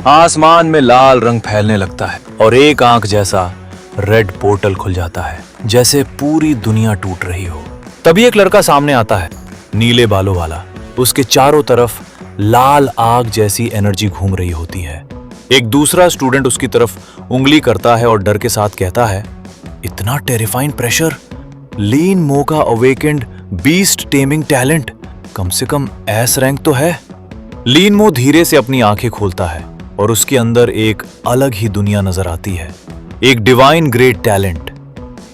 आसमान में लाल रंग फैलने लगता है और एक आंख जैसा रेड पोर्टल खुल जाता है, जैसे पूरी दुनिया टूट रही हो। तभी एक लड़का सामने आता है, नीले बालों वाला। उसके चारों तरफ लाल आग जैसी एनर्जी घूम रही होती है। एक दूसरा स्टूडेंट उसकी तरफ उंगली करता है और डर के साथ कहता है, इतना टेरिफाइंग प्रेशर, लीन मो का अवेकेंड बीस्ट टेमिंग टैलेंट, कम से कम एस रैंक तो है। लीन मो धीरे से अपनी आंखें खोलता है और उसके अंदर एक अलग ही दुनिया नजर आती है। एक डिवाइन ग्रेट टैलेंट,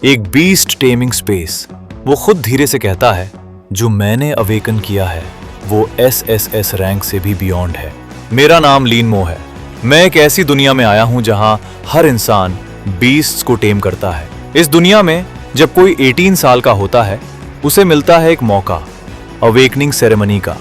एक बीस्ट टेमिंग स्पेस। वो खुद धीरे से कहता है, जो मैंने अवेकन किया है वो एसएसएस रैंक से भी बियॉन्ड है। मेरा नाम लीन मो है। मैं एक ऐसी दुनिया में आया हूं जहां हर इंसान बीस्ट्स को टेम करता है। इस दुनिया में जब कोई 18 साल का होता है, उसे मिलता है एक मौका, अवेकनिंग सेरेमनी का,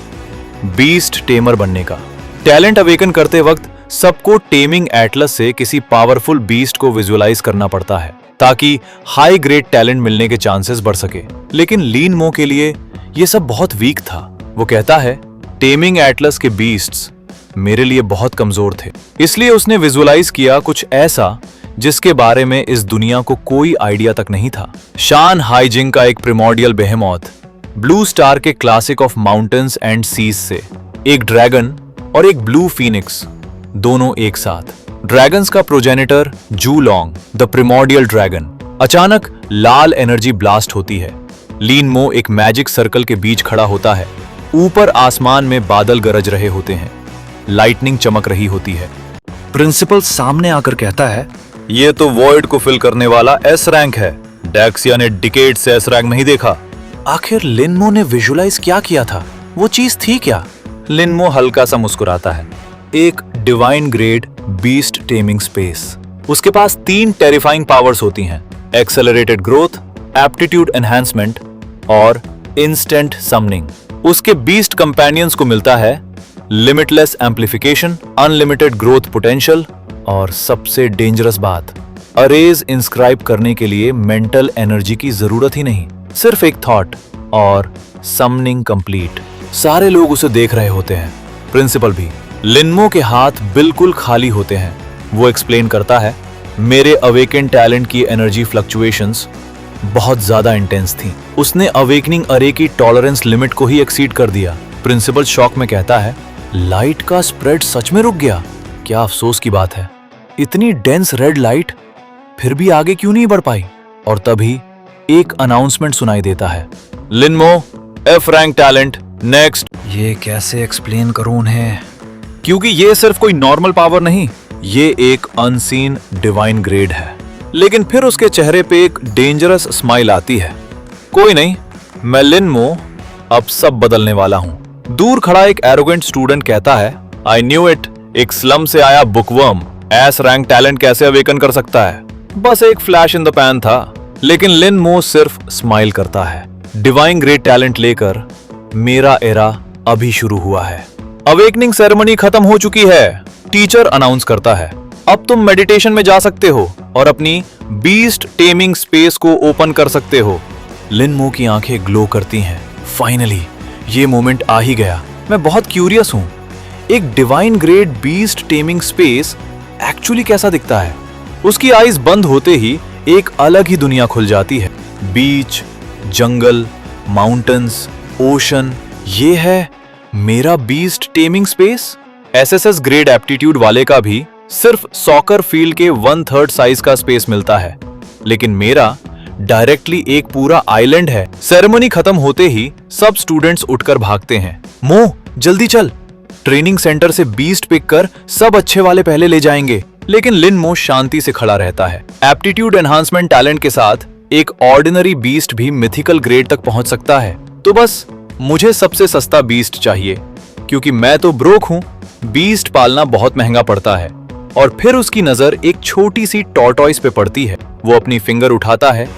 बीस्ट टेमर बनने का। टैलेंट अवेकन करते वक्त सबको टेमिंग एटलस से किसी पावरफुल बीस्ट को विजुअलाइज करना पड़ता है ताकि हाई ग्रेड टैलेंट मिलने के चांसेस बढ़ सके। लेकिन लीन मो के लिए यह सब बहुत वीक था। वो कहता है, टेमिंग एटलस के बीस्ट्स मेरे लिए बहुत कमजोर थे, इसलिए उसने विजुअलाइज किया कुछ ऐसा जिसके बारे में इस दुनिया को कोई आइडिया तक नहीं था। शान हाइजिंग का एक प्रिमोर्डियल बेहेमोथ, ब्लू स्टार के classic of mountains and seas से एक ड्रैगन और एक ब्लू फीनिक्स, दोनों एक साथ। ड्रैगन्स का प्रोजेनिटर जू लॉन्ग, द प्रिमोर्डियल ड्रैगन। अचानक लाल एनर्जी ब्लास्ट होती है। लीन मो एक मैजिक सर्कल के बीच खड़ा होता है। ऊपर आसमान में बादल गरज रहे होते हैं, लाइटनिंग चमक रही होती है। प्रिंसिपल सामने आकर कहता है, ये तो वॉइड को फिल करने वाला एस रैंक है। डेक्सिया ने डिकेड से एस रैंक नहीं देखा। आखिर लिन मो ने विजुअलाइज क्या किया था? वो चीज थी क्या? लिन मो हल्का सा मुस्कुराता है। एक divine grade beast taming space. उसके पास 3 टेरिफाइंग पावर्स होती हैं, एक्सेलरेटेड ग्रोथ, एप्टीट्यूड एनहांसमेंट और इंस्टेंट समनिंग। उसके बीस्ट कंपेनियंस को मिलता है limitless amplification, unlimited growth potential और सबसे डेंजरस बात, अरेज इंस्क्राइब करने के लिए मेंटल एनर्जी की जरूरत ही नहीं, सिर्फ एक थॉट और समनिंग कंप्लीट। सारे लोग उसे देख रहे होते हैं, प्रिंसिपल भी। लिन मो के हाथ बिल्कुल खाली होते हैं। वो एक्सप्लेन करता है, मेरे अवेकन टैलेंट की एनर्जी फ्लक्चुएशंस बहुत ज्यादा इंटेंस थी। उसने अवेकनिंग अरे की टॉलरेंस लिमिट को ही एक्सीड कर दिया। प्रिंसिपल शॉक में कहता है, लाइट का स्प्रेड सच में रुक गया? क्या अफसोस की बात है, इतनी डेंस रेड लाइट फिर भी आगे क्यों नहीं बढ़ पाई? और तभी एक अनाउंसमेंट सुनाई देता है, लिन मो एफ रैंक टैलेंट नेक्स्ट। ये कैसे एक्सप्लेन करूं उन्हें, क्योंकि ये सिर्फ कोई नॉर्मल पावर नहीं, ये एक अनसीन डिवाइन ग्रेड है। लेकिन फिर उसके चेहरे पे एक डेंजरस स्माइल आती है। कोई नहीं, मैं लिन मो अब सब बदलने वाला हूं। दूर खड़ा एक एरोगेंट स्टूडेंट कहता है, आई न्यू इट, एक स्लम से आया बुकवर्म एस रैंक टैलेंट कैसे अवेकन कर सकता है? बस एक फ्लैश इन द पैन था। लेकिन लिन मो सिर्फ स्माइल करता है। डिवाइन ग्रेट टैलेंट लेकर मेरा एरा अभी शुरू हुआ है। अवेकनिंग सेरेमनी खत्म हो चुकी है, टीचर अनाउंस करता है। अब तुम मेडिटेशन में जा सकते हो और अपनी बीस्ट टेमिंग स्पेस को ओपन कर सकते हो। लिन मो की आंखें ग्लो करती हैं। फाइनली ये मोमेंट आ ही गया। मैं बहुत क्यूरियस हूं, एक divine grade beast taming space actually कैसा दिखता है? उसकी आईज बंद होते ही एक अलग ही दुनिया खुल जाती है। बीच, जंगल, माउंटेन्स, ओशन, ये है मेरा beast taming space. SSS grade aptitude वाले का भी सिर्फ सॉकर फील्ड के 1/3 साइज का स्पेस मिलता है, लेकिन मेरा डायरेक्टली एक पूरा आइलैंड है। सेरेमनी खत्म होते ही सब स्टूडेंट्स उठकर भागते हैं। मो जल्दी चल, ट्रेनिंग सेंटर से बीस्ट पिक कर सब अच्छे वाले पहले ले जाएंगे। लेकिन लिन मो शांति से खड़ा रहता है। एप्टीट्यूड एनहांसमेंट टैलेंट के साथ एक ऑर्डिनरी बीस्ट भी मिथिकल ग्रेड तक पहुंच सकता है। तो बस मुझे सबसे सस्ता बीस्ट चाहिए, क्योंकि मैं तो ब्रोक हूं। बीस्ट पालना बहुत महंगा पड़ता है। और फिर उसकी नजर एक छोटी सी टॉर्टॉइस पे पड़ती है। वो अपनी फिंगर उठाता है,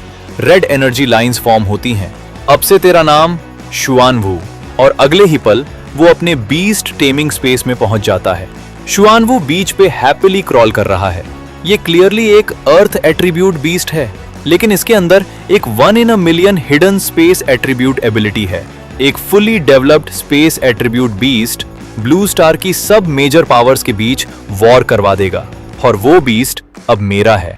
रेड एनर्जी लाइंस फॉर्म होती हैं। अब से तेरा नाम शुआनवू। और अगले ही पल वो अपने बीस्ट टेमिंग स्पेस में पहुंच जाता है। शुआनवू बीच पे हैप्पीली क्रॉल कर रहा है। ये क्लियरली एक अर्थ एट्रीब्यूट बीस्ट है, लेकिन इसके अंदर एक 1 in a million hidden space attribute ability है। एक fully developed space attribute beast blue star की सब मेजर पावर्स के बीच वॉर करवा देगा और वो बीस्ट अब मेरा है।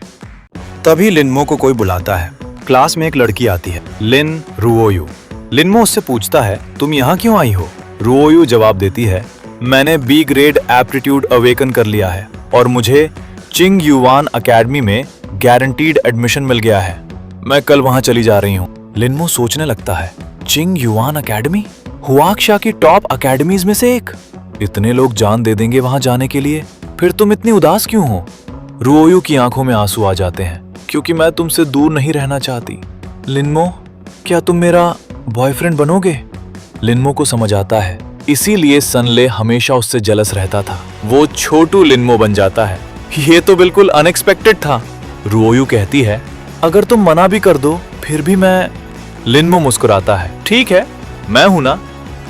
तभी लिनमो को कोई बुलाता है। क्लास में एक लड़की आती है, लिन रुओयू। लिनमो उससे पूछता है, तुम यहाँ क्यों आई हो? रुओयू जवाब देती है, मैंने बी ग्रेड एप्टीट्यूड अवेकन कर लिया है और मुझे चिंग युवान अकेडमी में गारंटीड एडमिशन मिल गया है। मैं कल वहां चली जा रही हूँ। लिनमो सोचने लगता है, चिंग युवान अकेडमी, हुआक्शा की टॉप अकेडमीज में से एक। इतने लोग जान दे देंगे वहां जाने के लिए, फिर तुम इतनी उदास क्यों हो? रुओयू की आंखों में आंसू आ जाते हैं, क्योंकि मैं तुमसे दूर नहीं रहना चाहती। लिनमो, क्या तुम मेरा बॉयफ्रेंड बनोगे? लिनमो को समझ आता है, इसीलिए सनले हमेशा उससे जलस रहता था। वो छोटू लिनमो बन जाता है। ये तो बिल्कुल अनएक्सपेक्टेड था। रुओयू कहती है, अगर तुम मना भी कर दो फिर भी मैं। लिनमो मुस्कुराता है, ठीक है, मैं हूं ना।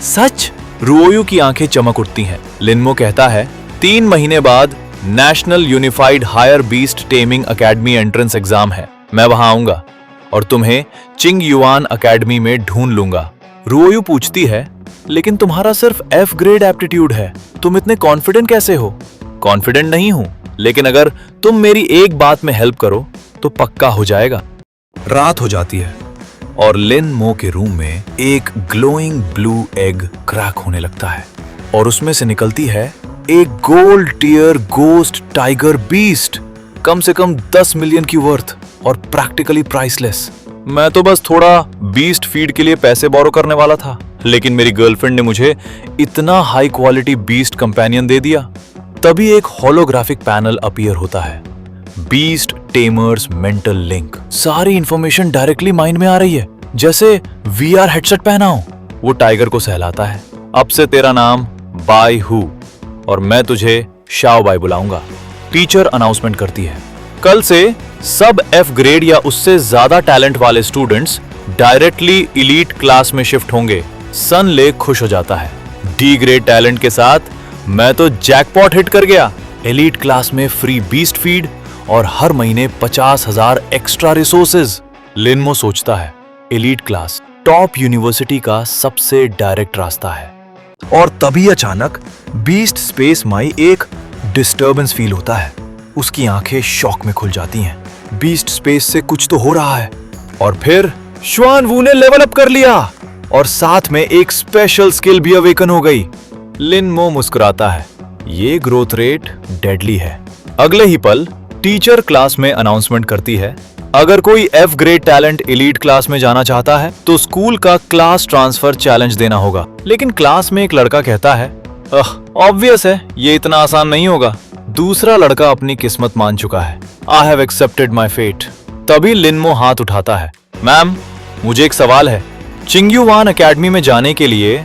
सच? रुओयू की आंखें चमक उठती हैं। लिनमो कहता है, 3 महीने बाद national unified higher beast taming academy entrance exam है। मैं वहां आऊंगा और तुम्हें चिंग युआन अकेडमी में ढूंढ लूंगा। रुओयू पूछती है, लेकिन तुम्हारा सिर्फ F ग्रेड एप्टीट्यूड है, तुम इतने कॉन्फिडेंट कैसे हो? कॉन्फिडेंट नहीं हूं, लेकिन अगर तुम मेरी एक बात में हेल्प करो तो पक्का हो जाएगा। रात हो जाती है और लिनमो के रूम में एक ग्लोइंग ब्लू एग क्रैक होने लगता है और उसमें से निकलती है एक gold tier ghost tiger beast, कम से कम 10 मिलियन की वर्थ और प्रैक्टिकली प्राइसलेस। मैं तो बस थोड़ा बीस्ट फीड के लिए पैसे बोरो करने वाला था, लेकिन मेरी गर्लफ्रेंड ने मुझे इतना हाई क्वालिटी बीस्ट कंपेनियन दे दिया। तभी एक होलोग्राफिक पैनल अपीयर होता है, बीस्ट टेमर्स मेंटल लिंक। सारी इंफॉर्मेशन डायरेक्टली माइंड में आ रही है, जैसे VR हेडसेट पहना हो। वो टाइगर को सहलाता है, अब से तेरा नाम बाई हु और मैं तुझे शाओ बाई बुलाऊंगा। टीचर अनाउंसमेंट करती है, कल से सब F ग्रेड या उससे ज्यादा टैलेंट वाले स्टूडेंट्स डायरेक्टली इलीट क्लास में शिफ्ट होंगे। सनले खुश हो जाता है, D ग्रेड टैलेंट के साथ मैं तो जैकपॉट हिट कर गया। एलीट क्लास में फ्री बीस्ट फीड और हर महीने 50,000 एक्स्ट्रा रिसोर्सेज। लिनमो सोचता है, एलीट क्लास टॉप यूनिवर्सिटी का सबसे डायरेक्ट रास्ता है। और तभी अचानक बीस्ट स्पेस माई एक डिस्टर्बेंस फील होता है। उसकी आंखें शॉक में खुल जाती हैं। बीस्ट स्पेस से कुछ तो हो रहा है। और फिर श्वान वू ने लेवल अप कर लिया और साथ में एक स्पेशल स्किल भी अवेकन हो गई। लिनमो मुस्कुराता है, ये ग्रोथ रेट डेडली है। अगले ही पल टीचर क्लास में अनाउंसमेंट करती है, अगर कोई F grade talent elite class में जाना चाहता है तो स्कूल का क्लास ट्रांसफर चैलेंज देना होगा। लेकिन क्लास में एक लड़का कहता है, ऑब्वियस है, ये इतना आसान नहीं होगा। दूसरा लड़का अपनी किस्मत मान चुका है, I have accepted my fate. तभी लिनमो हाथ उठाता है, मैम मुझे एक सवाल है, चिंग युआन अकेडमी में जाने के लिए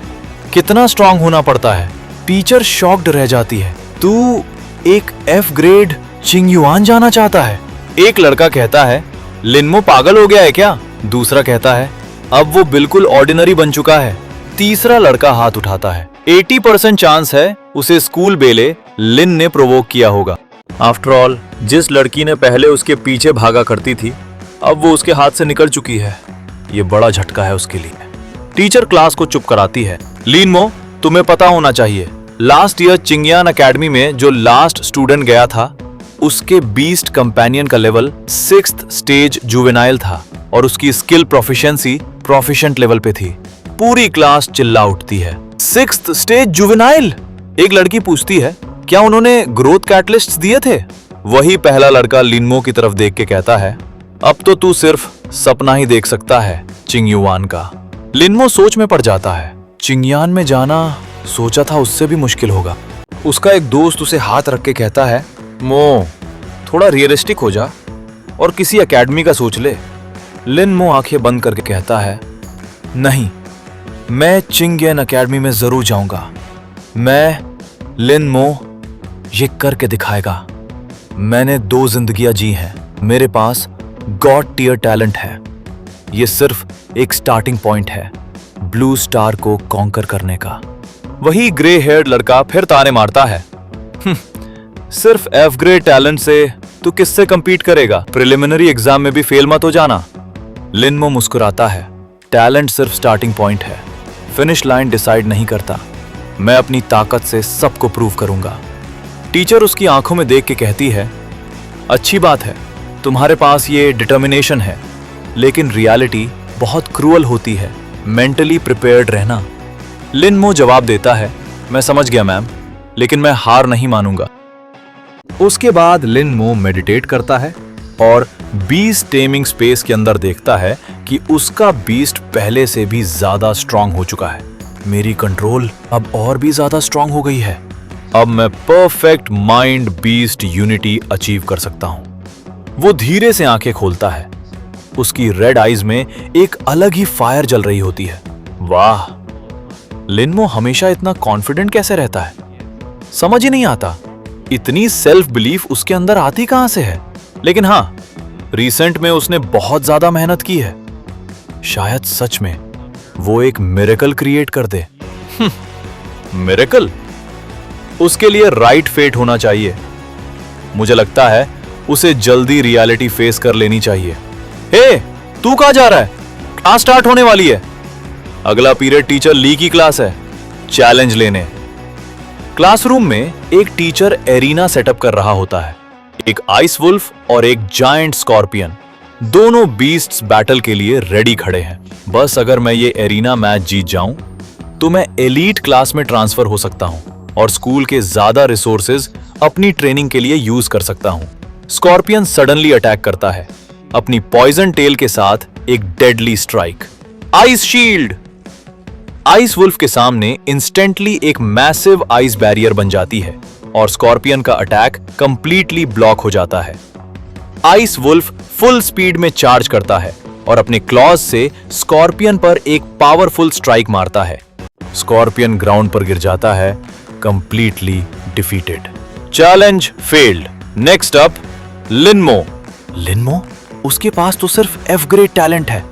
कितना स्ट्रांग होना पड़ता है? टीचर शॉक्ड रह जाती है, तू एक F ग्रेड चिंग युआन जाना चाहता है? एक लड़का कहता है, लिनमो पागल हो गया है क्या? दूसरा कहता है, अब वो बिल्कुल ऑर्डिनरी बन चुका है। तीसरा लड़का हाथ उठाता है, 80% चांस है उसे स्कूल बेले लिन ने प्रोवोक किया होगा। आफ्टर ऑल जिस लड़की ने पहले उसके पीछे भागा करती थी, अब वो उसके हाथ से निकल चुकी है। ये बड़ा झटका है उसके लिए। टीचर क्लास को चुप कराती है, लिनमो तुम्हें पता होना चाहिए, लास्ट ईयर चिंगयान अकेडमी में जो लास्ट स्टूडेंट गया था उसके बीस्ट कंपेनियन का लेवल 6th स्टेज जुवेनाइल था और उसकी स्किल प्रोफिशिएंसी प्रोफिशिएंट लेवल पे थी। पूरी क्लास चिल्ला उठती है, 6th स्टेज जुवेनाइल? एक लड़की पूछती है, क्या उन्होंने ग्रोथ कैटलिस्ट्स दिए थे? वही पहला लड़का लिनमो की तरफ देख के कहता है, अब तो तू सिर्फ सपना ही देख सकता है चिंग युआन का। लिनमो सोच में पड़ जाता है, चिंगयान में जाना सोचा था उससे भी मुश्किल होगा। उसका एक दोस्त उसे हाथ रख के कहता है, मो थोड़ा रियलिस्टिक हो जा और किसी एकेडमी का सोच ले। लिनमो आंखें बंद करके कहता है, नहीं, मैं चिंगयान अकेडमी में जरूर जाऊंगा। लिनमो ये करके दिखाएगा। मैंने 2 जिंदगियां जी हैं, मेरे पास गॉड टियर टैलेंट है। ये सिर्फ एक स्टार्टिंग पॉइंट है ब्लू स्टार को कॉन्कर करने का। वही ग्रे हेयर्ड लड़का फिर ताने मारता है, सिर्फ F ग्रेड टैलेंट से तू किससे कंपीट करेगा? प्रिलिमिनरी एग्जाम में भी फेल मत हो जाना। लिनमो मुस्कुराता है, टैलेंट सिर्फ स्टार्टिंग पॉइंट है, फिनिश लाइन डिसाइड नहीं करता। मैं अपनी ताकत से सबको प्रूव करूंगा। टीचर उसकी आंखों में देख के कहती है, अच्छी बात है, तुम्हारे पास ये डिटर्मिनेशन है, लेकिन रियलिटी बहुत क्रूअल होती है, मेंटली प्रिपेयर्ड रहना। लिनमो जवाब देता है, मैं समझ गया मैम, लेकिन मैं हार नहीं मानूंगा। उसके बाद लिनमो मेडिटेट करता है और बीस्ट टेमिंग स्पेस के अंदर देखता है कि उसका बीस्ट पहले से भी ज्यादा स्ट्रांग हो चुका है। मेरी कंट्रोल अब और भी ज्यादा स्ट्रांग हो गई है। अब मैं perfect mind beast unity achieve कर सकता हूं। वो धीरे से आंखें खोलता है। उसकी रेड आईज में एक अलग ही फायर जल रही होती है। वाह, लिनमो हमेशा इतना कॉन्फिडेंट कैसे रहता है? समझ ही नहीं आता, इतनी सेल्फ बिलीफ उसके अंदर आती कहां से है? लेकिन हां, रिसेंट में उसने बहुत ज्यादा मेहनत की है। शायद सच में वो एक मिरेकल क्रिएट कर दे। मिरेकल? उसके लिए राइट फेट होना चाहिए। मुझे लगता है उसे जल्दी रियलिटी फेस कर लेनी चाहिए। हे, तू कहां जा रहा है? क्लास स्टार्ट होने वाली है। अगला पीरियड टीचर ली की क्लास है, चैलेंज लेने। क्लासरूम में एक टीचर एरिना सेटअप कर रहा होता है। एक आइस वुल्फ और एक जायंट स्कॉर्पियन, दोनों बीस्ट्स बैटल के लिए रेडी खड़े हैं। बस अगर मैं ये एरिना मैच जीत जाऊं तो मैं एलीट क्लास में ट्रांसफर हो सकता हूं और स्कूल के ज्यादा रिसोर्सेज अपनी ट्रेनिंग के लिए यूज कर सकता हूं। स्कॉर्पियन सडनली अटैक करता है अपनी पॉइजन टेल के साथ एक deadly strike. Ice shield! Ice wolf के सामने इंस्टेंटली एक मैसिव आइस बैरियर बन जाती है और स्कॉर्पियन का अटैक कंप्लीटली ब्लॉक हो जाता है। आइस वुल्फ फुल स्पीड में चार्ज करता है और अपने क्लॉज से स्कॉर्पियन पर एक पावरफुल स्ट्राइक मारता है। स्कॉर्पियन ग्राउंड पर गिर जाता है, completely defeated. Challenge failed. Next up, Linmo. Linmo? उसके पास तो सिर्फ एफ ग्रेड टैलेंट है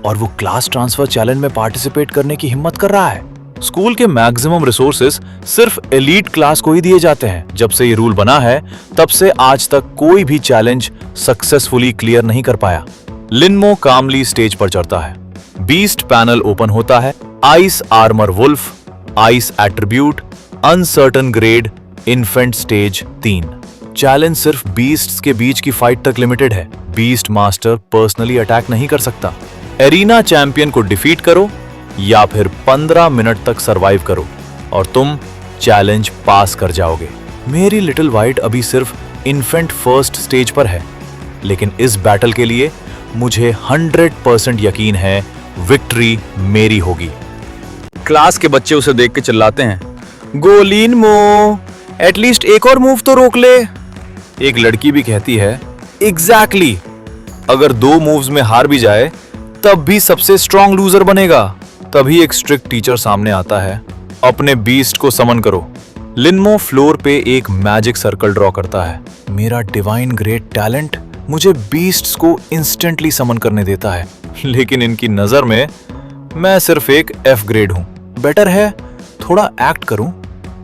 और वो क्लास ट्रांसफर चैलेंज में पार्टिसिपेट करने की हिम्मत कर रहा है। स्कूल के मैक्सिमम रिसोर्सेज सिर्फ एलीट क्लास को ही दिए जाते हैं। जब से ये रूल बना है तब से आज तक कोई भी चैलेंज सक्सेसफुली क्लियर नहीं कर पाया। लिनमो कामली स्टेज पर चढ़ता है। बीस्ट पैनल ओपन होता है। Ice armour wolf, ice attribute, uncertain grade, infant stage 3। Challenge सिर्फ बीस्ट्स के बीच की फाइट तक लिमिटेड है। बीस्ट मास्टर पर्सनली अटैक नहीं कर सकता। एरिना चैंपियन को डिफीट करो या फिर 15 मिनट तक सरवाइव करो और तुम चैलेंज पास कर जाओगे। मेरी लिटिल वाइट अभी सिर्फ इन्फेंट फर्स्ट स्टेज पर है, लेकिन इस बैटल के लिए मुझे 100% यकीन है विक्ट्री मेरी होगी। क्लास के बच्चे उसे देख के चिल्लाते हैं, गो लिनमो, एटलीस्ट एक और मूव तो रोक ले। एक लड़की भी कहती है, एग्जैक्टली, अगर 2 मूव्स में हार भी जाए तब भी सबसे स्ट्रॉन्ग लूजर बनेगा। तभी एक स्ट्रिक्ट टीचर सामने आता है, अपने बीस्ट को समन करो। लिनमो फ्लोर पे एक मैजिक सर्कल ड्रॉ करता है। मेरा डिवाइन ग्रेट टैलेंट मुझे बीस्ट्स को इंस्टेंटली समन करने देता है, लेकिन इनकी नजर में मैं सिर्फ एक एफ ग्रेड हूं। बेटर है थोड़ा एक्ट करूं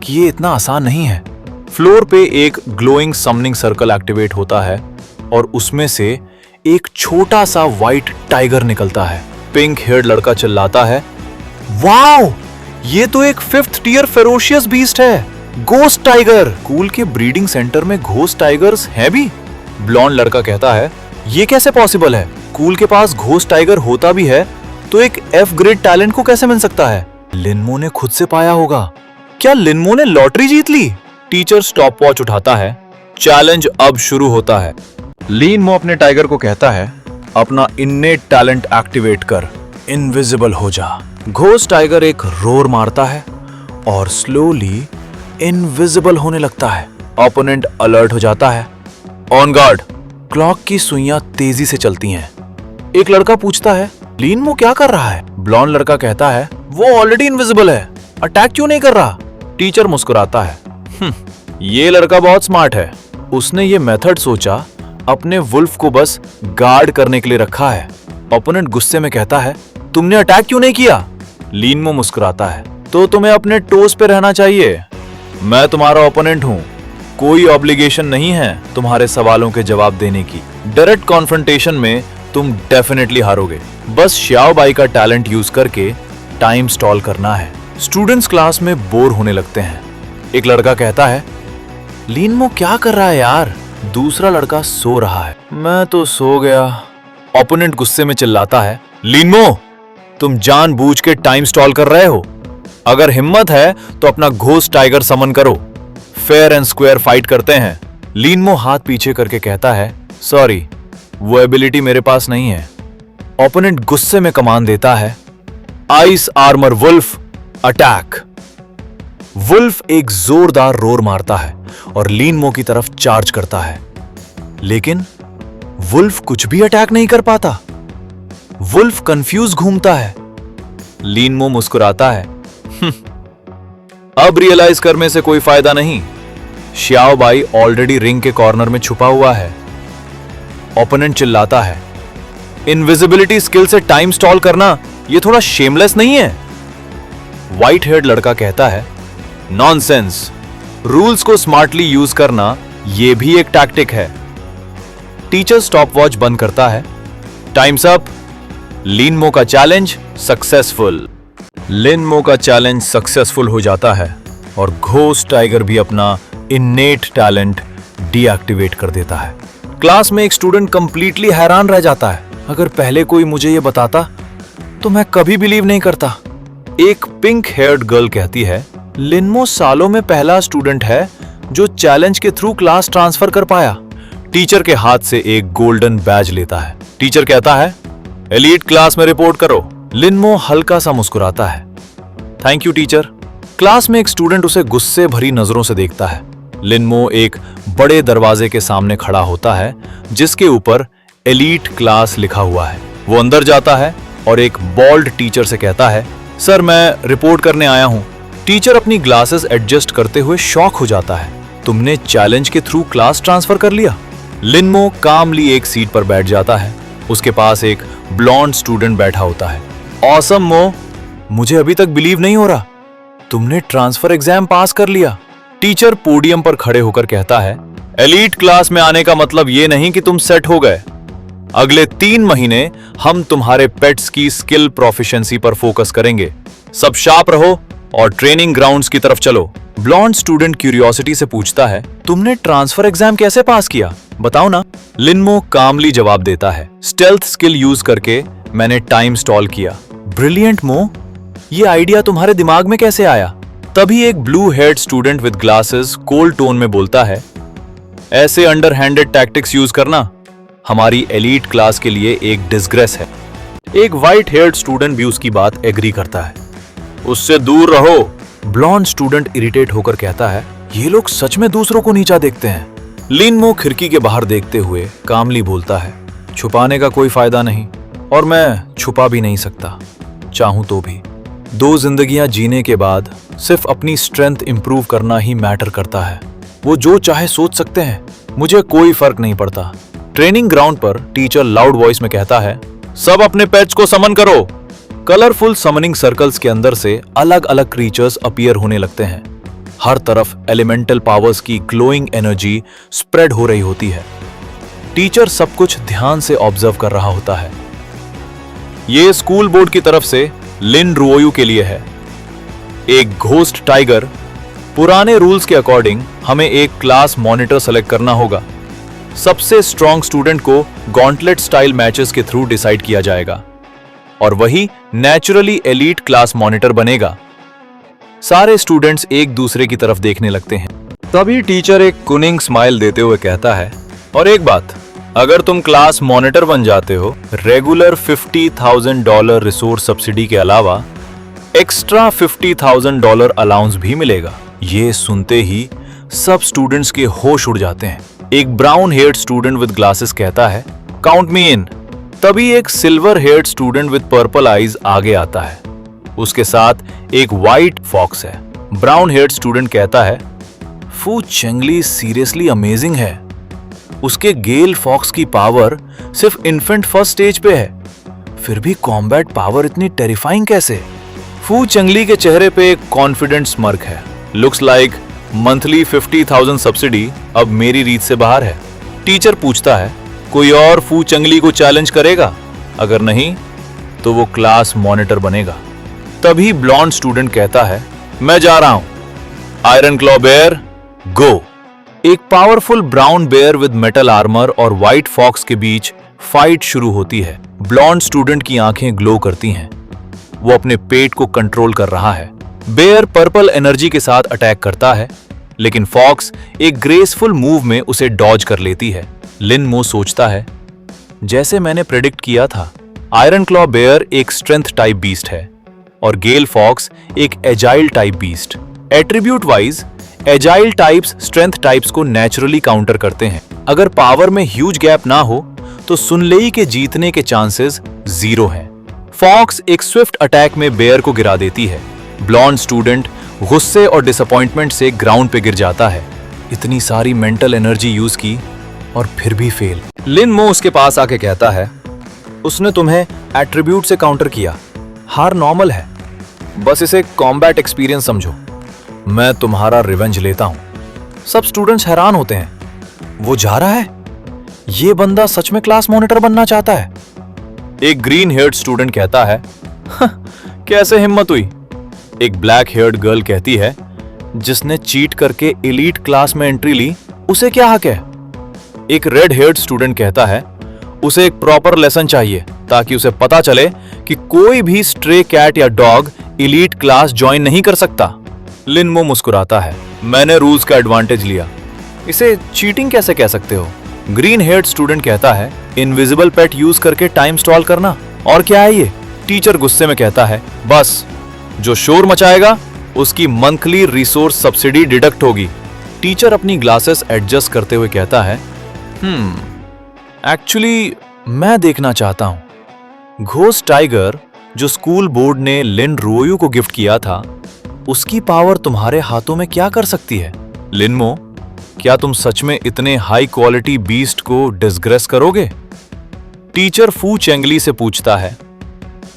कि ये इतना आसान नहीं है। फ्लोर पे एक ग्लोइंग समनिंग सर्कल एक्टिवेट होता है और उसमें से एक छोटा सा व्हाइट टाइगर निकलता है। पिंक हेयर्ड लड़का चिल्लाता है, वाओ, ये तो एक 5th टियर फेरोशियस बीस्ट है, घोस्ट टाइगर। स्कूल के ब्रीडिंग सेंटर में घोस्ट टाइगर्स हैं भी? ब्लॉन्ड लड़का कहता है, ये कैसे पॉसिबल है? स्कूल के पास घोस्ट टाइगर होता भी है तो एक एफ ग्रेड टैलेंट को कैसे मिल सकता है? लिनमो ने खुद से पाया होगा। क्या लिनमो ने लॉटरी जीत ली? टीचर स्टॉप वॉच उठाता है। चैलेंज अब शुरू होता है। लिनमो अपने टाइगर को कहता है, अपना इन्नेट टैलेंट एक्टिवेट कर, इनविजिबल हो जा। घोस्ट टाइगर एक रोर मारता है और स्लोली इनविजिबल होने लगता है। ओपोनेंट अलर्ट हो जाता है। On guard. क्लॉक की सुइयां तेजी से चलती हैं। एक लड़का पूछता है, लिनमो क्या कर रहा है? ब्लॉन्ड लड़का कहता है, वो ऑलरेडी इनविजिबल है, अटैक क्यों नहीं कर रहा? टीचर मुस्कुराता है, ये लड़का बहुत स्मार्ट है। उसने ये मेथड सोचा, अपने वुल्फ को बस गार्ड करने के लिए रखा है। ओपोनेंट गुस्से में कहता है, तुमने अटैक क्यों नहीं किया? लिनमो मुस्कुराता है, तो तुम्हें अपने टोस पे रहना चाहिए। मैं तुम्हारा ओपोनेंट हूं, कोई ऑब्लिगेशन नहीं है तुम्हारे सवालों के जवाब देने की। डायरेक्ट कॉन्फ्रंटेशन में तुम डेफिनेटली हारोगे। बस श्याओ बाई का टैलेंट यूज करके टाइम स्टॉल करना है। स्टूडेंट्स क्लास में बोर होने लगते हैं। एक लड़का कहता है, लिनमो क्या कर रहा है यार? दूसरा लड़का सो रहा है। मैं तो सो गया। ओपोनेंट गुस्से में चिल्लाता है, लिनमो तुम जानबूझ के टाइम स्टॉल कर रहे हो। अगर हिम्मत है तो अपना घोस्ट टाइगर समन करो। फेयर एंड स्क्वायर फाइट करते हैं। लिनमो हाथ पीछे करके कहता है, सॉरी वो एबिलिटी मेरे पास नहीं है। ओपोनेंट गुस्से में कमांड देता है, ice armour wolf attack. Wolf एक जोरदार रोर मारता है और लिनमो की तरफ चार्ज करता है, लेकिन वुल्फ कुछ भी अटैक नहीं कर पाता। वुल्फ कंफ्यूज घूमता है। लिनमो मुस्कुराता है, अब रियलाइज करने से कोई फायदा नहीं। श्याओ बाई ऑलरेडी रिंग के कॉर्नर में छुपा हुआ है। ओपोनेंट चिल्लाता है, इनविजिबिलिटी स्किल से टाइम स्टॉल करना यह थोड़ा शेमलेस नहीं है? व्हाइट हेयर्ड लड़का कहता है, नॉनसेंस। रूल्स को स्मार्टली यूज करना यह भी एक टैक्टिक है। टीचर स्टॉपवॉच बंद करता है। Times up. लिनमो का चैलेंज सक्सेसफुल। लिनमो का चैलेंज सक्सेसफुल हो जाता है और घोस्ट टाइगर भी अपना इन्नेट टैलेंट डीएक्टिवेट कर देता है। क्लास में एक स्टूडेंट कंप्लीटली हैरान रह जाता है। अगर पहले कोई मुझे यह बताता तो मैं कभी बिलीव नहीं करता। एक पिंक हेयर्ड गर्ल कहती है, लिनमो सालों में पहला स्टूडेंट है जो चैलेंज के थ्रू क्लास ट्रांसफर कर पाया। टीचर के हाथ से एक गोल्डन बैज लेता है। टीचर कहता है, एलीट क्लास में रिपोर्ट करो। लिनमो हल्का सा मुस्कुराता है, थैंक यू टीचर। क्लास में एक स्टूडेंट उसे गुस्से भरी नजरों से देखता है। लिनमो एक बड़े दरवाजे के सामने खड़ा होता है जिसके ऊपर एलीट क्लास लिखा हुआ है। वो अंदर जाता है और एक बॉल्ड टीचर से कहता है, सर मैं रिपोर्ट करने आया हूं। टीचर अपनी ग्लासेस एडजस्ट करते हुए शॉक हो जाता है, तुमने चैलेंज के थ्रू क्लास ट्रांसफर कर लिया। लिनमो कामली एक सीट पर बैठ जाता है। उसके पास एक ब्लॉन्ड स्टूडेंट बैठा होता है। ऑसम मो, मुझे अभी तक बिलीव नहीं हो रहा, तुमने ट्रांसफर एग्जाम पास कर लिया। टीचर पोडियम पर खड़े होकर कहता है, एलीट क्लास में आने का मतलब ये नहीं कि तुम सेट हो गए। अगले 3 महीने हम तुम्हारे पेट्स की स्किल प्रोफिशिएंसी पर फोकस करेंगे। सब शार्प रहो और ट्रेनिंग ग्राउंड्स की तरफ चलो। ब्लॉन्ड स्टूडेंट क्यूरियोसिटी से पूछता है, तुमने ट्रांसफर एग्जाम कैसे पास किया, बताओ ना। लिनमो कामली जवाब देता है, स्टेल्थ स्किल यूज करके मैंने टाइम स्टॉल किया। ब्रिलियंट मो, ये आइडिया तुम्हारे दिमाग में कैसे आया? तभी एक blue heard student with glasses cold tone में बोलता है, ऐसे अंडरहैंडेड टैक्टिक्स यूज करना हमारी एलीट क्लास के लिए एक डिसग्रेस है। एक व्हाइट हेयर्ड स्टूडेंट भी उसकी बात एग्री करता है। उससे दूर रहो। ब्लॉन्ड स्टूडेंट इरिटेट होकर कहता है, ये लोग सच में दूसरों को नीचा देखते हैं। लिनमो खिड़की के बाहर देखते हुए कामली बोलता है, छुपाने का कोई फायदा नहीं और मैं छुपा भी नहीं सकता, चाहूं तो भी। 2 जिंदगियां जीने के बाद सिर्फ अपनी स्ट्रेंथ इंप्रूव करना ही मैटर करता है। वो जो चाहे सोच सकते हैं, मुझे कोई फर्क नहीं पड़ता। ट्रेनिंग ग्राउंड पर टीचर लाउड वॉइस में कहता है, सब अपने पेट्स को समन करो। कलरफुल समनिंग सर्कल्स के अंदर से अलग अलग क्रीचर्स अपीयर होने लगते हैं। हर तरफ एलिमेंटल पावर्स की ग्लोइंग एनर्जी स्प्रेड हो रही होती है। टीचर सब कुछ ध्यान से ऑब्जर्व कर रहा होता है। ये स्कूल बोर्ड की तरफ से लिन रुओयू के लिए है। एक घोस्ट टाइगर। पुराने रूल्स के अकॉर्डिंग हमें एक क्लास मॉनिटर सेलेक्ट करना होगा। सबसे स्ट्रॉन्ग स्टूडेंट को गॉन्टलेट स्टाइल मैचेस के थ्रू डिसाइड किया जाएगा और वही नेचुरली एलीट क्लास मॉनिटर बनेगा। सारे स्टूडेंट्स एक दूसरे की तरफ देखने लगते हैं। तभी टीचर एक कुनिंग स्माइल देते हुए कहता है, और एक बात, अगर तुम क्लास मॉनिटर बन जाते हो, रेगुलर $50,000 रिसोर्स सब्सिडी के अलावा एक्स्ट्रा $50,000 अलाउंस भी मिलेगा। ये सुनते ही सब स्टूडेंट्स के होश उड़ जाते हैं। एक brown heard student with glasses कहता है, काउंट मी इन। तभी एक silver heard student with purple eyes आगे आता है। उसके साथ एक व्हाइट फॉक्स है। ब्राउन हेयर्ड स्टूडेंट कहता है, फू चेंगली सीरियसली अमेजिंग है। उसके गेल फॉक्स की पावर सिर्फ इन्फेंट फर्स्ट स्टेज पे है, फिर भी कॉम्बैट पावर इतनी टेरिफाइंग कैसे? फू चंगली के चेहरे पे एक कॉन्फिडेंट स्मर्क है। लुक्स लाइक मंथली 50,000 सब्सिडी अब मेरी रीत से बाहर है। टीचर पूछता है, कोई और फू चंगली को चैलेंज करेगा? अगर नहीं तो वो क्लास मॉनिटर बनेगा। तभी ब्लॉन्ड स्टूडेंट कहता है, मैं जा रहा हूं। Iron claw bear, go. एक powerful brown bear with metal armour और व्हाइट फॉक्स के बीच फाइट शुरू होती है। ब्लॉन्ड स्टूडेंट की आंखें ग्लो करती हैं। वो अपने पेट को कंट्रोल कर रहा है। बेयर पर्पल एनर्जी के साथ अटैक करता है, लेकिन फॉक्स एक ग्रेसफुल मूव में उसे डॉज कर लेती है। लिन मो सोचता है, जैसे मैंने प्रेडिक्ट किया था, आयरन क्लॉ बेयर एक स्ट्रेंथ टाइप बीस्ट है और गेल फॉक्स एक agile type beast. Attribute wise agile types strength types को नेचुरली काउंटर करते हैं। अगर पावर में ह्यूज गैप ना हो तो सुनलेई के जीतने के चांसेस 0 हैं। फॉक्स एक स्विफ्ट अटैक में बेयर को गिरा देती है। ब्लॉन्ड स्टूडेंट गुस्से और डिसअपॉइंटमेंट से ग्राउंड पे गिर जाता है। इतनी सारी मेंटल एनर्जी यूज की और फिर भी फेल। लिन मो उसके पास आके कहता है, उसने तुम्हें एट्रीब्यूट से काउंटर किया, हार नॉर्मल है, बस इसे कॉम्बैट एक्सपीरियंस समझो। मैं तुम्हारा रिवेंज लेता हूं। सब स्टूडेंट्स हैरान होते हैं, वो जा रहा है, ये बंदा सच में क्लास मॉनिटर बनना चाहता है। एक ग्रीन हेयर्ड स्टूडेंट कहता है, कैसे हिम्मत हुई। एक ब्लैक हेयर्ड गर्ल कहती है, जिसने चीट करके एलीट क्लास में एंट्री ली, उसे क्या हक है। एक रेड हेयर्ड स्टूडेंट कहता है, उसे एक प्रॉपर लेसन चाहिए ताकि उसे पता चले कि कोई भी स्ट्रे कैट या डॉग एलीट क्लास ज्वाइन नहीं कर सकता। लिन मो मुस्कुराता है, मैंने रूल्स का एडवांटेज लिया, इसे चीटिंग कैसे कह सकते हो। ग्रीन हेयर्ड स्टूडेंट कहता है, इनविजिबल पेट यूज करके टाइम स्टॉल करना, और क्या है ये। टीचर गुस्से में कहता है, बस जो शोर मचाएगा उसकी मंथली रिसोर्स सब्सिडी डिडक्ट होगी। टीचर अपनी ग्लासेस एडजस्ट करते हुए कहता है, एक्चुअली मैं देखना चाहता हूं घोस्ट टाइगर जो स्कूल बोर्ड ने लिन रोयू को गिफ्ट किया था, उसकी पावर तुम्हारे हाथों में क्या कर सकती है। लिनमो, क्या तुम सच में इतने हाई क्वालिटी बीस्ट को डिसग्रेस करोगे। टीचर फू चेंगली से पूछता है,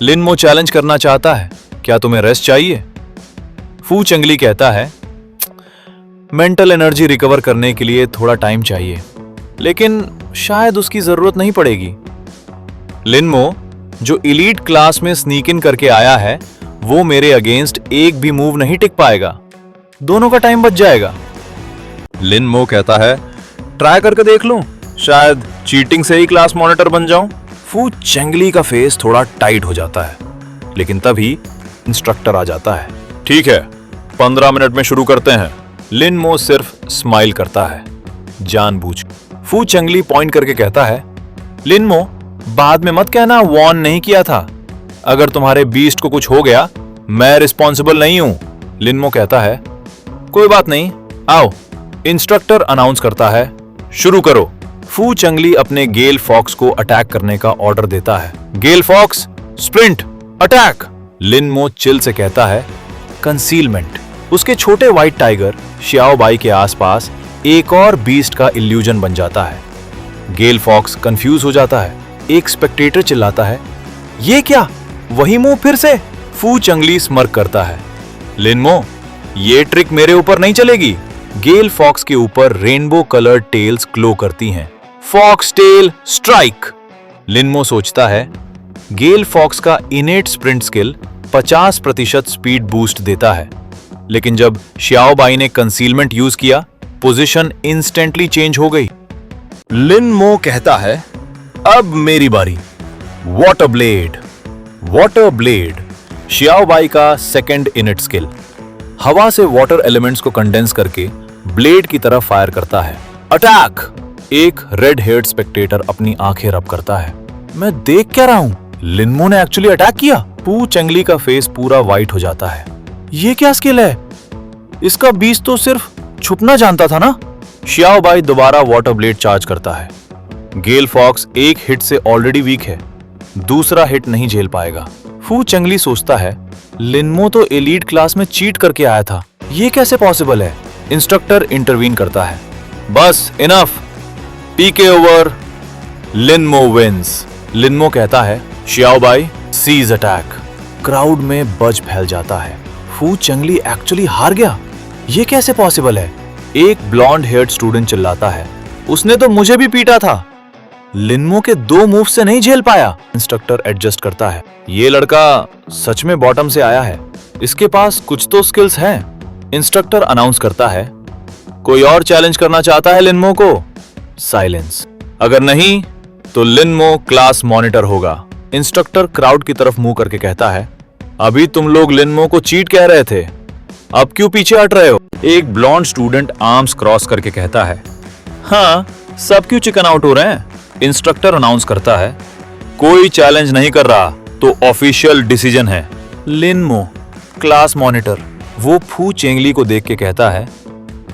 लिनमो चैलेंज करना चाहता है, क्या तुम्हें रेस्ट चाहिए। फू चेंगली कहता है, मेंटल एनर्जी रिकवर करने के लिए थोड़ा टाइम चाहिए, लेकिन शायद उसकी जरूरत नहीं पड़ेगी। लिनमो, जो एलीट क्लास में स्नीक इन करके आया है, वो मेरे अगेंस्ट एक भी मूव नहीं टिक पाएगा, दोनों का टाइम बच जाएगा। लिनमो कहता है, ट्राई करके देख लूं, शायद चीटिंग से ही क्लास मॉनिटर बन जाऊं। फू चेंगली का फेस थोड़ा टाइट हो जाता है, लेकिन तभी इंस्ट्रक्टर आ जाता है। ठीक है, 15 मिनट में शुरू करते हैं। लिनमो सिर्फ स्माइल करता है, जानबूझ। फू चेंगली पॉइंट करके कहता है, लिनमो, बाद में मत कहना वॉर्न नहीं किया था। अगर तुम्हारे बीस्ट को कुछ हो गया, मैं रिस्पॉन्सिबल नहीं हूं। लिनमो कहता है, कोई बात नहीं, आओ। इंस्ट्रक्टर अनाउंस करता है, शुरू करो। फू चेंगली अपने गेल फॉक्स को अटैक करने का ऑर्डर देता है। Gale fox, sprint, attack. लिनमो chill से कहता है, कंसीलमेंट। उसके छोटे व्हाइट टाइगर श्याओ बाई के आसपास एक और बीस्ट का इल्यूजन बन जाता है। गेल फॉक्स कंफ्यूज हो जाता है। एक स्पेक्टेटर चिल्लाता है, ये क्या, वही मुंह फिर से। फू चेंगली स्मर्क करता है, लिनमो, ये ट्रिक मेरे ऊपर नहीं चलेगी। गेल फॉक्स के ऊपर रेनबो कलर्ड टेल्स ग्लो करती हैं। Fox tell strike. लिनमो सोचता है, गेल फॉक्स का innate sprint skill 50% speed boost देता है, लेकिन जब श्याओ बाई ने कंसीलमेंट यूज किया, पोजीशन इंस्टेंटली चेंज हो गई। लिनमो कहता है, अब मेरी बारी। Water blade. Water blade Xiao Bai का सेकंड इनेट स्किल, हवा से वाटर एलिमेंट्स को कंडेंस करके ब्लेड की तरफ फायर करता है। अटैक। एक रेड हेयर्ड स्पेक्टेटर अपनी आंखें रब करता है, मैं देख क्या रहा हूं, लिनमो ने एक्चुअली अटैक किया। फू चेंगली का फेस पूरा व्हाइट हो जाता है, ये क्या स्किल है, इसका बीच तो सिर्फ छुपना जानता था ना। श्याओ बाई दोबारा वाटर ब्लेड चार्ज करता है। गेल फॉक्स एक हिट से ऑलरेडी वीक है, दूसरा हिट नहीं झेल पाएगा। फू चेंगली सोचता है, लिनमो तो एलीट क्लास में चीट करके आया था, ये कैसे पॉसिबल है। इंस्ट्रक्टर इंटरवीन करता है, बस इनफ, पीके ओवर, लिनमो विंस। लिनमो कहता है, श्याओ बाई सीज अटैक। क्राउड में बज फैल जाता है। फू चेंगली एक्चुअली हार गया, ये कैसे पॉसिबल है। एक ब्लॉन्ड हेयर्ड स्टूडेंट चिल्लाता है, उसने तो मुझे भी पीटा था। लिनमो के 2 मूव से नहीं झेल पाया। इंस्ट्रक्टर एडजस्ट करता है। ये लड़का सच में बॉटम से आया है, इसके पास कुछ तो स्किल्स हैं। इंस्ट्रक्टर अनाउंस करता है, कोई और चैलेंज करना चाहता है लिनमो को? साइलेंस। अगर नहीं तो लिनमो क्लास मॉनिटर होगा। इंस्ट्रक्टर क्राउड की तरफ मुंह करके कहता है, अभी तुम लोग लिनमो को चीट कह रहे थे, अब क्यों पीछे हट रहे हो? एक ब्लॉन्ड स्टूडेंट आर्म्स क्रॉस करके कहता है, हाँ, सब क्यों चिकन आउट हो रहे हैं? इंस्ट्रक्टर अनाउंस करता है, कोई चैलेंज नहीं कर रहा तो ऑफिशियल डिसीजन है। लिनमो क्लास मॉनिटर वो फू चेंगली को देख के कहता है,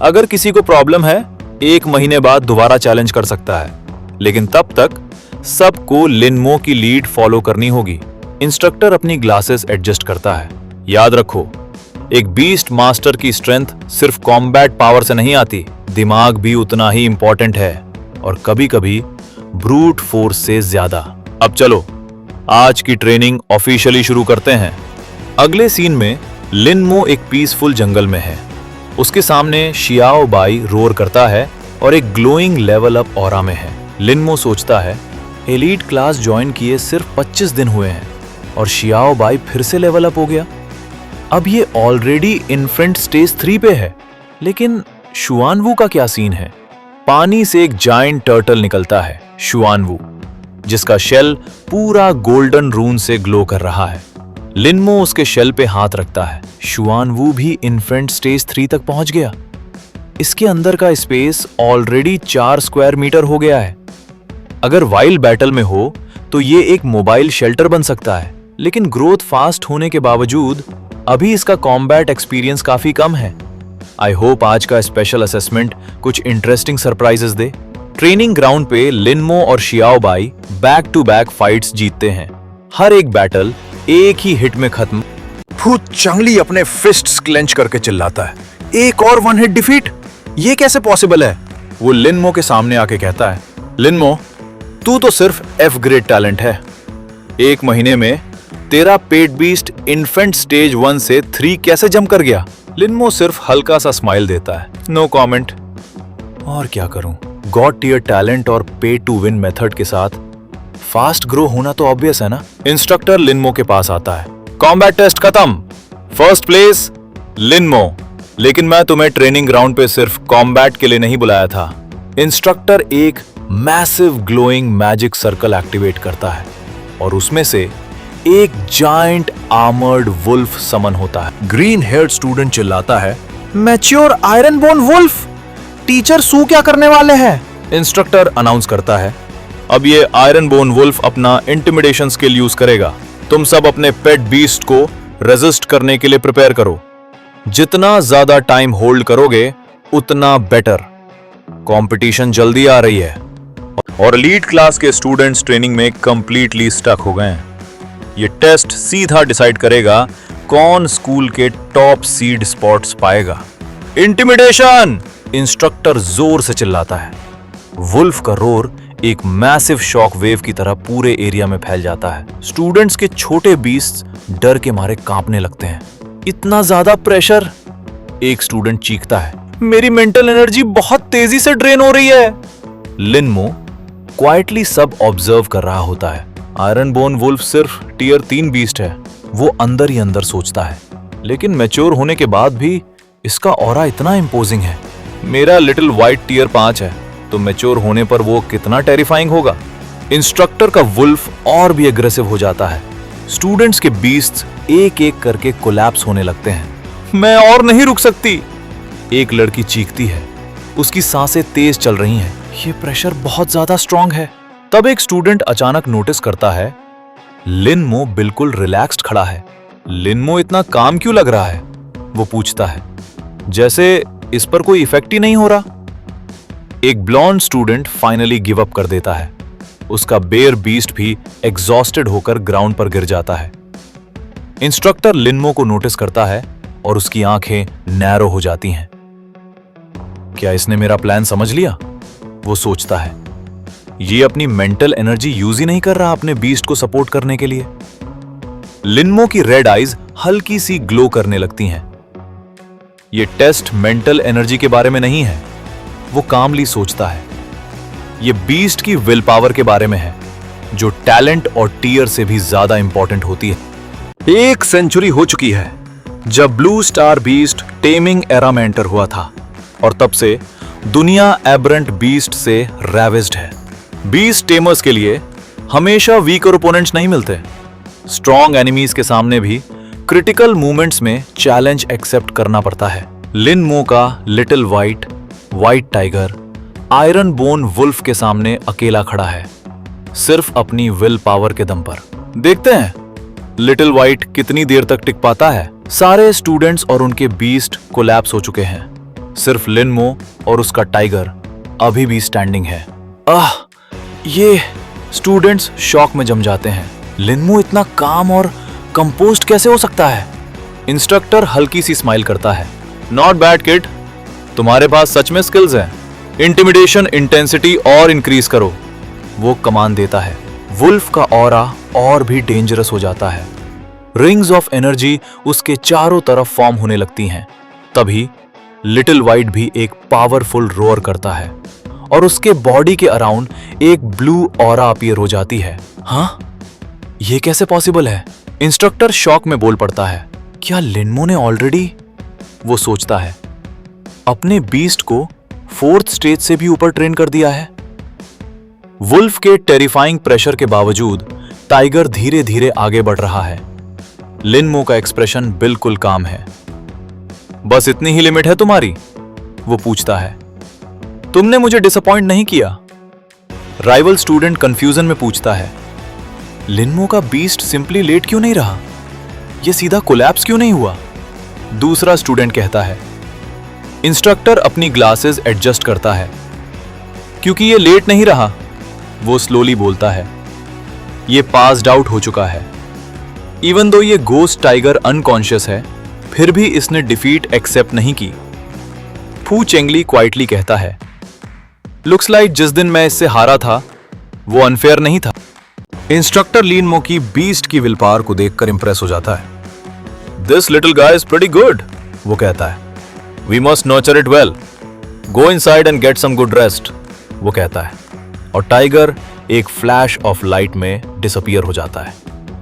अगर किसी को प्रॉब्लम है 1 महीने बाद दोबारा चैलेंज कर सकता है, लेकिन तब तक सबको लिनमो की लीड फॉलो करनी होगी। इंस्ट्रक्टर अपनी ग्लासेस एडजस्ट करता है। याद रखो, एक बीस्ट मास्टर की स्ट्रेंथ सिर्फ कॉम्बैट पावर से नहीं आती, दिमाग भी उतना ही इंपॉर्टेंट है, और कभी कभी ब्रूट फोर्स से ज्यादा। अब चलो आज की ट्रेनिंग ऑफिशियली शुरू करते हैं। अगले सीन में लिनमो एक पीसफुल जंगल में है। उसके सामने शियाओ बाई रोर करता है और एक ग्लोइंग लेवल अप ऑरा में है। लिनमो सोचता है, एलीट क्लास ज्वाइन किए सिर्फ 25 दिन हुए हैं और शियाओ बाई फिर से लेवल अप हो गया। अब ये ऑलरेडी इन्फेंट स्टेज 3 पे है। लेकिन शुआनवू का क्या सीन है? पानी से एक जायंट टर्टल निकलता है, शुआनवू, जिसका शेल पूरा गोल्डन रून से ग्लो कर रहा है। लिनमो उसके शेल पे हाथ रखता है। शुआनवू भी इन्फेंट स्टेज 3 तक पहुंच गया। इसके अंदर का स्पेस ऑलरेडी 4 स्क्वायर मीटर हो गया है। अगर वाइल्ड बैटल में हो तो ये एक मोबाइल शेल्टर बन सकता है, लेकिन ग्रोथ फास्ट होने के बावजूद अभी इसका कॉम्बैट एक्सपीरियंस काफी कम है। आई होप आज का स्पेशल असेसमेंट कुछ इंटरेस्टिंग सरप्राइजेस दे। ट्रेनिंग ग्राउंड पे लिनमो और Xiao Bai back to back fights जीतते हैं। हर एक बैटल एक ही हिट में खत्म। फू चंगली अपने फिस्ट्स क्लेंच करके चिल्लाता है, एक और 1 हिट डिफीट, ये कैसे पॉसिबल है? वो लिनमो के सामने आके कहता है, लिनमो, तू तो सिर्फ F ग्रेड टैलेंट है। 1 महीने में तेरा पेट बीस्ट इन्फेंट स्टेज 1 से 3 कैसे जंप कर गया? लिनमो सिर्फ हल्का सा स्माइल देता है, नो कमेंट। और क्या करूं, गॉड टियर टैलेंट और पे टू विन मेथड के साथ फास्ट ग्रो होना तो ऑब्वियस है ना। इंस्ट्रक्टर लिनमो के पास आता है। कॉम्बैट टेस्ट खत्म, फर्स्ट प्लेस लिनमो। लेकिन मैं तुम्हें ट्रेनिंग ग्राउंड पे सिर्फ कॉम्बैट के लिए नहीं बुलाया था। इंस्ट्रक्टर एक massive glowing magic circle activate करता है और उसमें से एक जायंट आर्मर्ड वुल्फ समन होता है। ग्रीन हेयर्ड स्टूडेंट चिल्लाता है, mature iron bone wolf, teacher Su क्या करने वाले हैं? इंस्ट्रक्टर अनाउंस करता है, अब ये आयरन बोन वुल्फ अपना इंटिमिडेशन स्किल यूज करेगा। तुम सब अपने पेट बीस्ट को रेजिस्ट करने के लिए प्रिपेयर करो। जितना ज्यादा टाइम होल्ड करोगे उतना बेटर। कंपटीशन जल्दी आ रही है और एलीट क्लास के स्टूडेंट्स ट्रेनिंग में कंप्लीटली स्टक हो गए हैं। ये टेस्ट सीधा डिसाइड करेगा कौन स्कूल के टॉप सीड स्पॉट्स पाएगा। इंटिमिडेशन! इंस्ट्रक्टर जोर से चिल्लाता है। वुल्फ का रोर एक मैसिव शॉक वेव की तरह पूरे एरिया में फैल जाता है। स्टूडेंट्स के छोटे बीस्ट डर के मारे कांपने लगते हैं। इतना ज्यादा प्रेशर! एक स्टूडेंट चीखता है, मेरी मेंटल एनर्जी बहुत तेजी से ड्रेन हो रही है। लिनमो क्वाइटली सब ऑब्जर्व कर रहा होता है। आयरन बोन वुल्फ सिर्फ टियर 3 बीस्ट है, वो अंदर ही अंदर सोचता है, लेकिन मैच्योर होने के बाद भी इसका ऑरा इतना इंपोजिंग है। मेरा लिटिल वाइट टियर 5 है, तो मैच्योर होने पर वो कितना टेरिफाइंग होगा। इंस्ट्रक्टर का वुल्फ और भी एग्रेसिव हो जाता है। स्टूडेंट्स के बीस्ट्स एक एक करके कोलैप्स होने लगते हैं। मैं और नहीं रुक सकती, एक लड़की चीखती है। उसकी सांसें तेज चल रही हैं। ये प्रेशर बहुत ज्यादा स्ट्रांग है। तब एक स्टूडेंट अचानक नोटिस करता है, लिनमो बिल्कुल रिलैक्स्ड खड़ा है। लिनमो इतना काम क्यों लग रहा है? वो पूछता है, जैसे इस पर कोई इफेक्ट ही नहीं हो रहा। एक blond student finally give up कर देता है। उसका बेयर बीस्ट भी एग्जॉस्टेड होकर ग्राउंड पर गिर जाता है। इंस्ट्रक्टर लिनमो को नोटिस करता है और उसकी आंखें नैरो हो जाती हैं। क्या इसने मेरा प्लान समझ लिया? वो सोचता है। ये अपनी मेंटल एनर्जी यूज ही नहीं कर रहा अपने बीस्ट को सपोर्ट करने के लिए। लिनमो की रेड आईज हल्की सी ग्लो करने लगती हैं। ये टेस्ट मेंटल एनर्जी के बारे में नहीं है, वो कामली सोचता है। ये बीस्ट की विल पावर के बारे में है, जो टैलेंट और टीयर से भी ज्यादा इंपॉर्टेंट होती है। 1 सेंचुरी हो चुकी है जब blue star beast taming era में एंटर हुआ था, और तब से दुनिया एबरेंट बीस्ट से रैवेज्ड है। बीस्ट टेमर्स के लिए हमेशा वीकर ओपोनेंट्स नहीं मिलते। स्ट्रॉन्ग एनिमीज के सामने भी क्रिटिकल मूवमेंट्स में चैलेंज एक्सेप्ट करना पड़ता है। लिन मो का little white tiger iron bone wolf के सामने अकेला खड़ा है, सिर्फ अपनी विल पावर के दम पर। देखते हैं लिटिल व्हाइट कितनी देर तक टिक पाता है। सारे स्टूडेंट्स और उनके बीस्ट कोलैप्स हो चुके हैं, सिर्फ लिन मो और उसका टाइगर अभी भी स्टैंडिंग है। ये स्टूडेंट्स शॉक में जम जाते हैं। लिन मो इतना काम और कंपोस्ट कैसे हो सकता है? इंस्ट्रक्टर हल्की सी स्माइल करता है। नॉट बैड किड, तुम्हारे पास सच में स्किल्स हैं। इंटिमिडेशन इंटेंसिटी और इंक्रीज करो, वो कमांड देता है। वुल्फ का ऑरा और भी डेंजरस हो जाता है। रिंग्स ऑफ एनर्जी उसके चारों तरफ फॉर्म होने लगती हैं। तभी लिटिल व्हाइट भी एक पावरफुल रोर करता है और उसके बॉडी के अराउंड एक ब्लू ऑरा अपीयर हो जाती है। हाँ, ये कैसे पॉसिबल है? इंस्ट्रक्टर शॉक में बोल पड़ता है। क्या लिनमो ने ऑलरेडी, वो सोचता है, अपने बीस्ट को 4th स्टेज से भी ऊपर ट्रेन कर दिया है? वुल्फ के टेरिफाइंग प्रेशर के बावजूद टाइगर धीरे धीरे आगे बढ़ रहा है। लिनमो का एक्सप्रेशन बिल्कुल काम है। बस इतनी ही लिमिट है तुम्हारी? वो पूछता है। तुमने मुझे डिसअपॉइंट नहीं किया? राइवल स्टूडेंट कंफ्यूजन में पूछता है। लिनमो का बीस्ट सिंपली लेट क्यों नहीं रहा? ये सीधा कोलैप्स क्यों नहीं हुआ? दूसरा स्टूडेंट कहता है। इंस्ट्रक्टर अपनी ग्लासेस एडजस्ट करता है। क्योंकि ये लेट नहीं रहा, वो स्लोली बोलता है। ये पास्ड आउट हो चुका है। इवन दो ये गोस्ट टाइगर अनकॉन्शियस है, फिर भी इसने डिफीट एक्सेप्ट नहीं की। फू चेंगली क्वाइटली कहता है। लुक्स लाइक जिस दिन मैं इससे हारा था वो अनफेयर नहीं था। इंस्ट्रक्टर लिन मो की बीस्ट की विल पावर को देखकर इंप्रेस हो जाता है। This little guy is pretty good, वो कहता है। We must nurture it well. Go inside and get some good rest, वो कहता है। और टाइगर एक फ्लैश ऑफ लाइट में डिसअपीयर हो जाता है।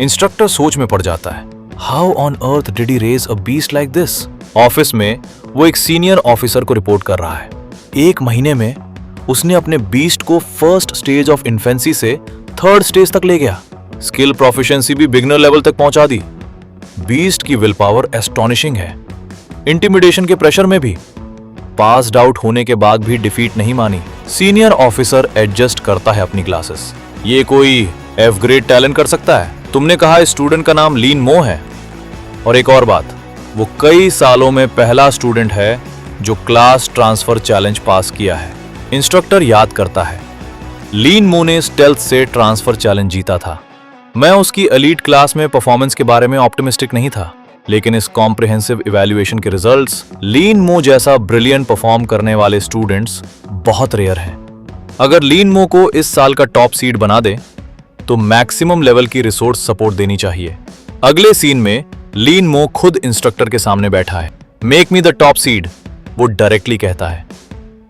इंस्ट्रक्टर सोच में पड़ जाता है। How on earth did he raise a beast like this? Office में वो एक सीनियर ऑफिसर को रिपोर्ट कर रहा है। 1 महीने में उसने अपने बीस्ट को 1st स्टेज ऑफ इन्फेंसी से 3rd स्टेज तक ले गया। स्किल प्रोफिशिएंसी भी बिगनर लेवल तक पहुंचा दी। बीस्ट की विल पावर एस्टॉनिशिंग है। इंटिमिडेशन के प्रेशर में भी पास्ड आउट होने के बाद भी डिफीट नहीं मानी। सीनियर ऑफिसर एडजस्ट करता है अपनी क्लासेस। ये कोई F ग्रेड टैलेंट कर सकता है? तुमने कहा स्टूडेंट का नाम लिन मो है। और एक और बात, वो कई सालों में पहला स्टूडेंट है जो क्लास ट्रांसफर चैलेंज पास किया है। इंस्ट्रक्टर याद करता है। लिन मो ने स्टेल्थ से ट्रांसफर चैलेंज जीता था। मैं उसकी एलीट क्लास में परफॉर्मेंस के बारे में ऑप्टिमिस्टिक नहीं था, लेकिन इस कॉम्प्रिहेंसिव इवैल्यूएशन के रिजल्ट्स लिन मो जैसा ब्रिलियंट परफॉर्म करने वाले स्टूडेंट्स बहुत रेयर हैं। अगर लिन मो को इस साल का टॉप सीड बना दे तो मैक्सिमम लेवल की रिसोर्स सपोर्ट देनी चाहिए। अगले सीन में लिन मो खुद इंस्ट्रक्टर के सामने बैठा है। Make me the top seed, वो डायरेक्टली कहता है,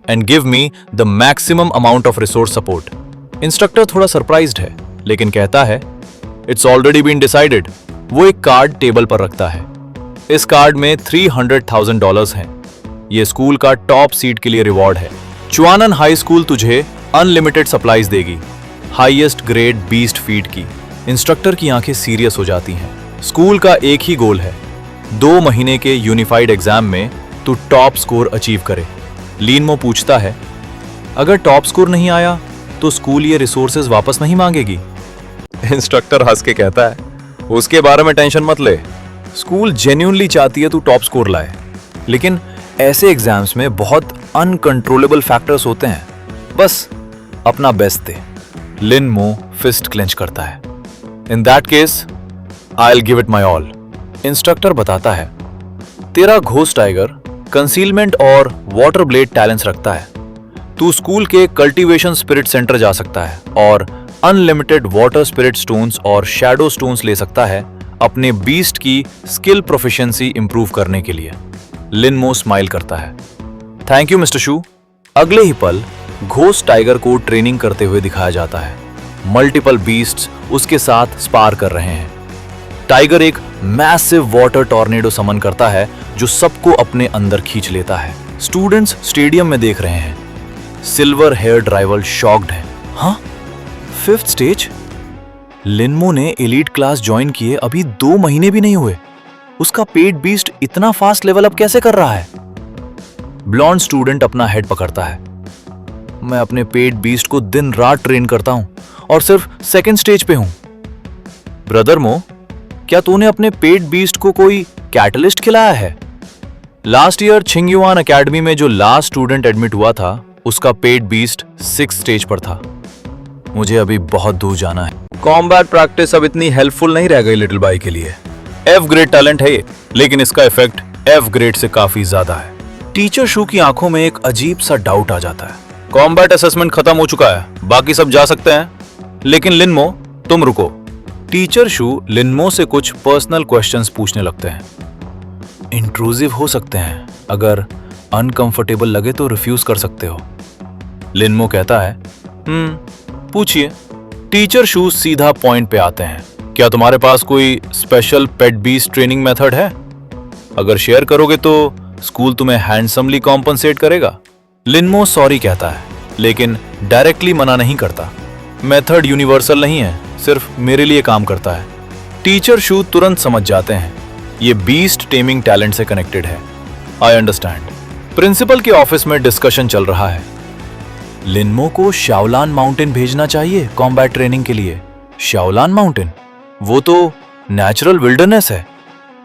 and give me the maximum amount of resource support. Instructor थोड़ा सरप्राइज्ड है, लेकिन कहता है इट्स ऑलरेडी बीन डिसाइडेड। वो एक कार्ड टेबल पर रखता है। इस कार्ड में $300,000 हैं। ये स्कूल का टॉप सीड के लिए रिवॉर्ड है। चुआनन हाई स्कूल तुझे अनलिमिटेड सप्लाईज देगी, हाईएस्ट ग्रेड बीस्ट फीड की। इंस्ट्रक्टर की आंखें सीरियस हो जाती हैं। स्कूल का एक ही गोल है, 2 महीने के यूनिफाइड एग्जाम में तू टॉप स्कोर अचीव करे। लिन मो पूछता है, अगर टॉप स्कोर नहीं आया तो स्कूल ये रिसोर्सेज वापस नहीं मांगेगी? इंस्ट्रक्टर हंस के कहता है, उसके बारे में टेंशन मत ले। स्कूल जेन्युइनली चाहती है तू टॉप स्कोर लाए, लेकिन ऐसे एग्जाम्स में बहुत अनकंट्रोलेबल फैक्टर्स होते हैं। बस अपना बेस्ट दे। लिन मो फिस्ट क्लेंच करता है। In that case I will give it my all. Instructor बताता है, तेरा घोस्ट टाइगर कंसीलमेंट और वाटर ब्लेड टैलेंट्स रखता है। तू स्कूल के कल्टीवेशन स्पिरिट सेंटर जा सकता है और अनलिमिटेड वाटर स्पिरिट स्टोन्स और शैडो स्टोन्स ले सकता है अपने बीस्ट की स्किल प्रोफिशिएंसी इंप्रूव करने के लिए। लिन मो स्माइल करता है। थैंक यू मिस्टर शू। अगले ही पल घोस्ट टाइगर को ट्रेनिंग करते हुए दिखाया जाता है। मल्टीपल बीस्ट्स उसके साथ स्पार कर रहे हैं। टाइगर एक मैसिव वाटर टॉर्नेडो समन करता है जो सबको अपने अंदर खींच लेता है। स्टूडेंट्स स्टेडियम में देख रहे हैं। सिल्वर हेयर्ड राइवल शॉक्ड है। हाँ, 5th स्टेज? लिनमो ने एलीट क्लास ज्वाइन किए अभी 2 महीने भी नहीं हुए। उसका पेट बीस्ट इतना फास्ट लेवल अप कैसे कर रहा है? ब्लॉन्ड स्टूडेंट अपना हेड पकड़ता है। मैं अपने पेट बीस्ट को दिन रात ट्रेन करता हूं और सिर्फ 2nd स्टेज पे हूं। ब्रदर मो, क्या तूने अपने पेट बीस्ट को कोई कैटलिस्ट खिलाया है? लास्ट ईयर छिंगयुआन एकेडमी में जो लास्ट स्टूडेंट एडमिट हुआ था, उसका पेट बीस्ट 6th स्टेज पर था। मुझे अभी बहुत दूर जाना है। कॉम्बैट प्रैक्टिस अब इतनी हेल्पफुल नहीं रह गई लिटिल बाई के लिए। F ग्रेड टैलेंट है ये, लेकिन इसका इफेक्ट F ग्रेड से काफी ज्यादा है। टीचर शू की आंखों में एक अजीब सा डाउट आ जाता है। कॉम्बैट असेसमेंट खत्म हो चुका है, बाकी सब जा सकते हैं, लेकिन लिनमो तुम रुको। टीचर शू लिनमो से कुछ पर्सनल क्वेश्चंस पूछने लगते हैं। इंट्रूसिव हो सकते हैं, अगर अनकंफर्टेबल लगे तो रिफ्यूज कर सकते हो। लिनमो कहता है, पूछिए। टीचर शू सीधा पॉइंट पे आते हैं। क्या तुम्हारे पास कोई स्पेशल पेट बीस्ट ट्रेनिंग मेथड है? अगर शेयर करोगे तो स्कूल तुम्हें हैंडसमली कॉम्पनसेट करेगा। लिनमो सॉरी कहता है, लेकिन डायरेक्टली मना नहीं करता। मेथड यूनिवर्सल नहीं है, सिर्फ मेरे लिए काम करता है। टीचर शू तुरंत समझ जाते हैं, ये बीस्ट टेमिंग टैलेंट से कनेक्टेड है। I understand. प्रिंसिपल के ऑफिस में डिस्कशन चल रहा है। लिनमो को शाओलान माउंटेन भेजना चाहिए कॉम्बैट ट्रेनिंग के लिए। शाओलान माउंटेन? वो तो नेचुरल विल्डरनेस है,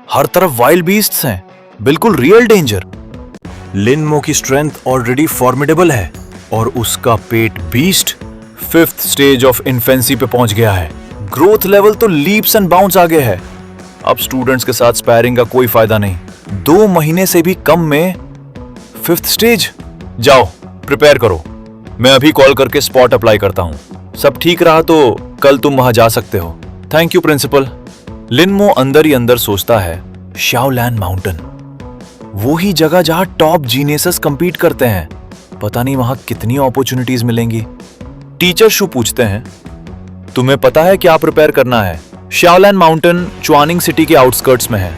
हर तरफ वाइल्ड बीस्ट्स हैं, बिल्कुल रियल डेंजर। लिनमो की स्ट्रेंथ ऑलरेडी फॉर्मिडेबल है और उसका pet beast 5th stage of infancy पे पहुंच गया है। ग्रोथ लेवल तो लीप्स एंड बाउंड्स आगे है। अब स्टूडेंट्स के साथ स्पैरिंग का कोई फायदा नहीं। 2 महीने से भी कम में 5th स्टेज। जाओ प्रिपेयर करो, मैं अभी कॉल करके स्पॉट अप्लाई करता हूं। सब ठीक रहा तो कल तुम वहां जा सकते हो। Thank you principal. लिनमो अंदर ही अंदर सोचता है, शाओलान माउंटेन, वो ही जगह जहां टॉप जीनियसेस कंपीट करते हैं। पता नहीं वहां कितनी अपॉर्चुनिटीज मिलेंगी। टीचर शू पूछते हैं, तुम्हें पता है क्या प्रिपेयर करना है? शाओलान माउंटेन च्वानिंग सिटी के आउटस्कर्ट्स में है।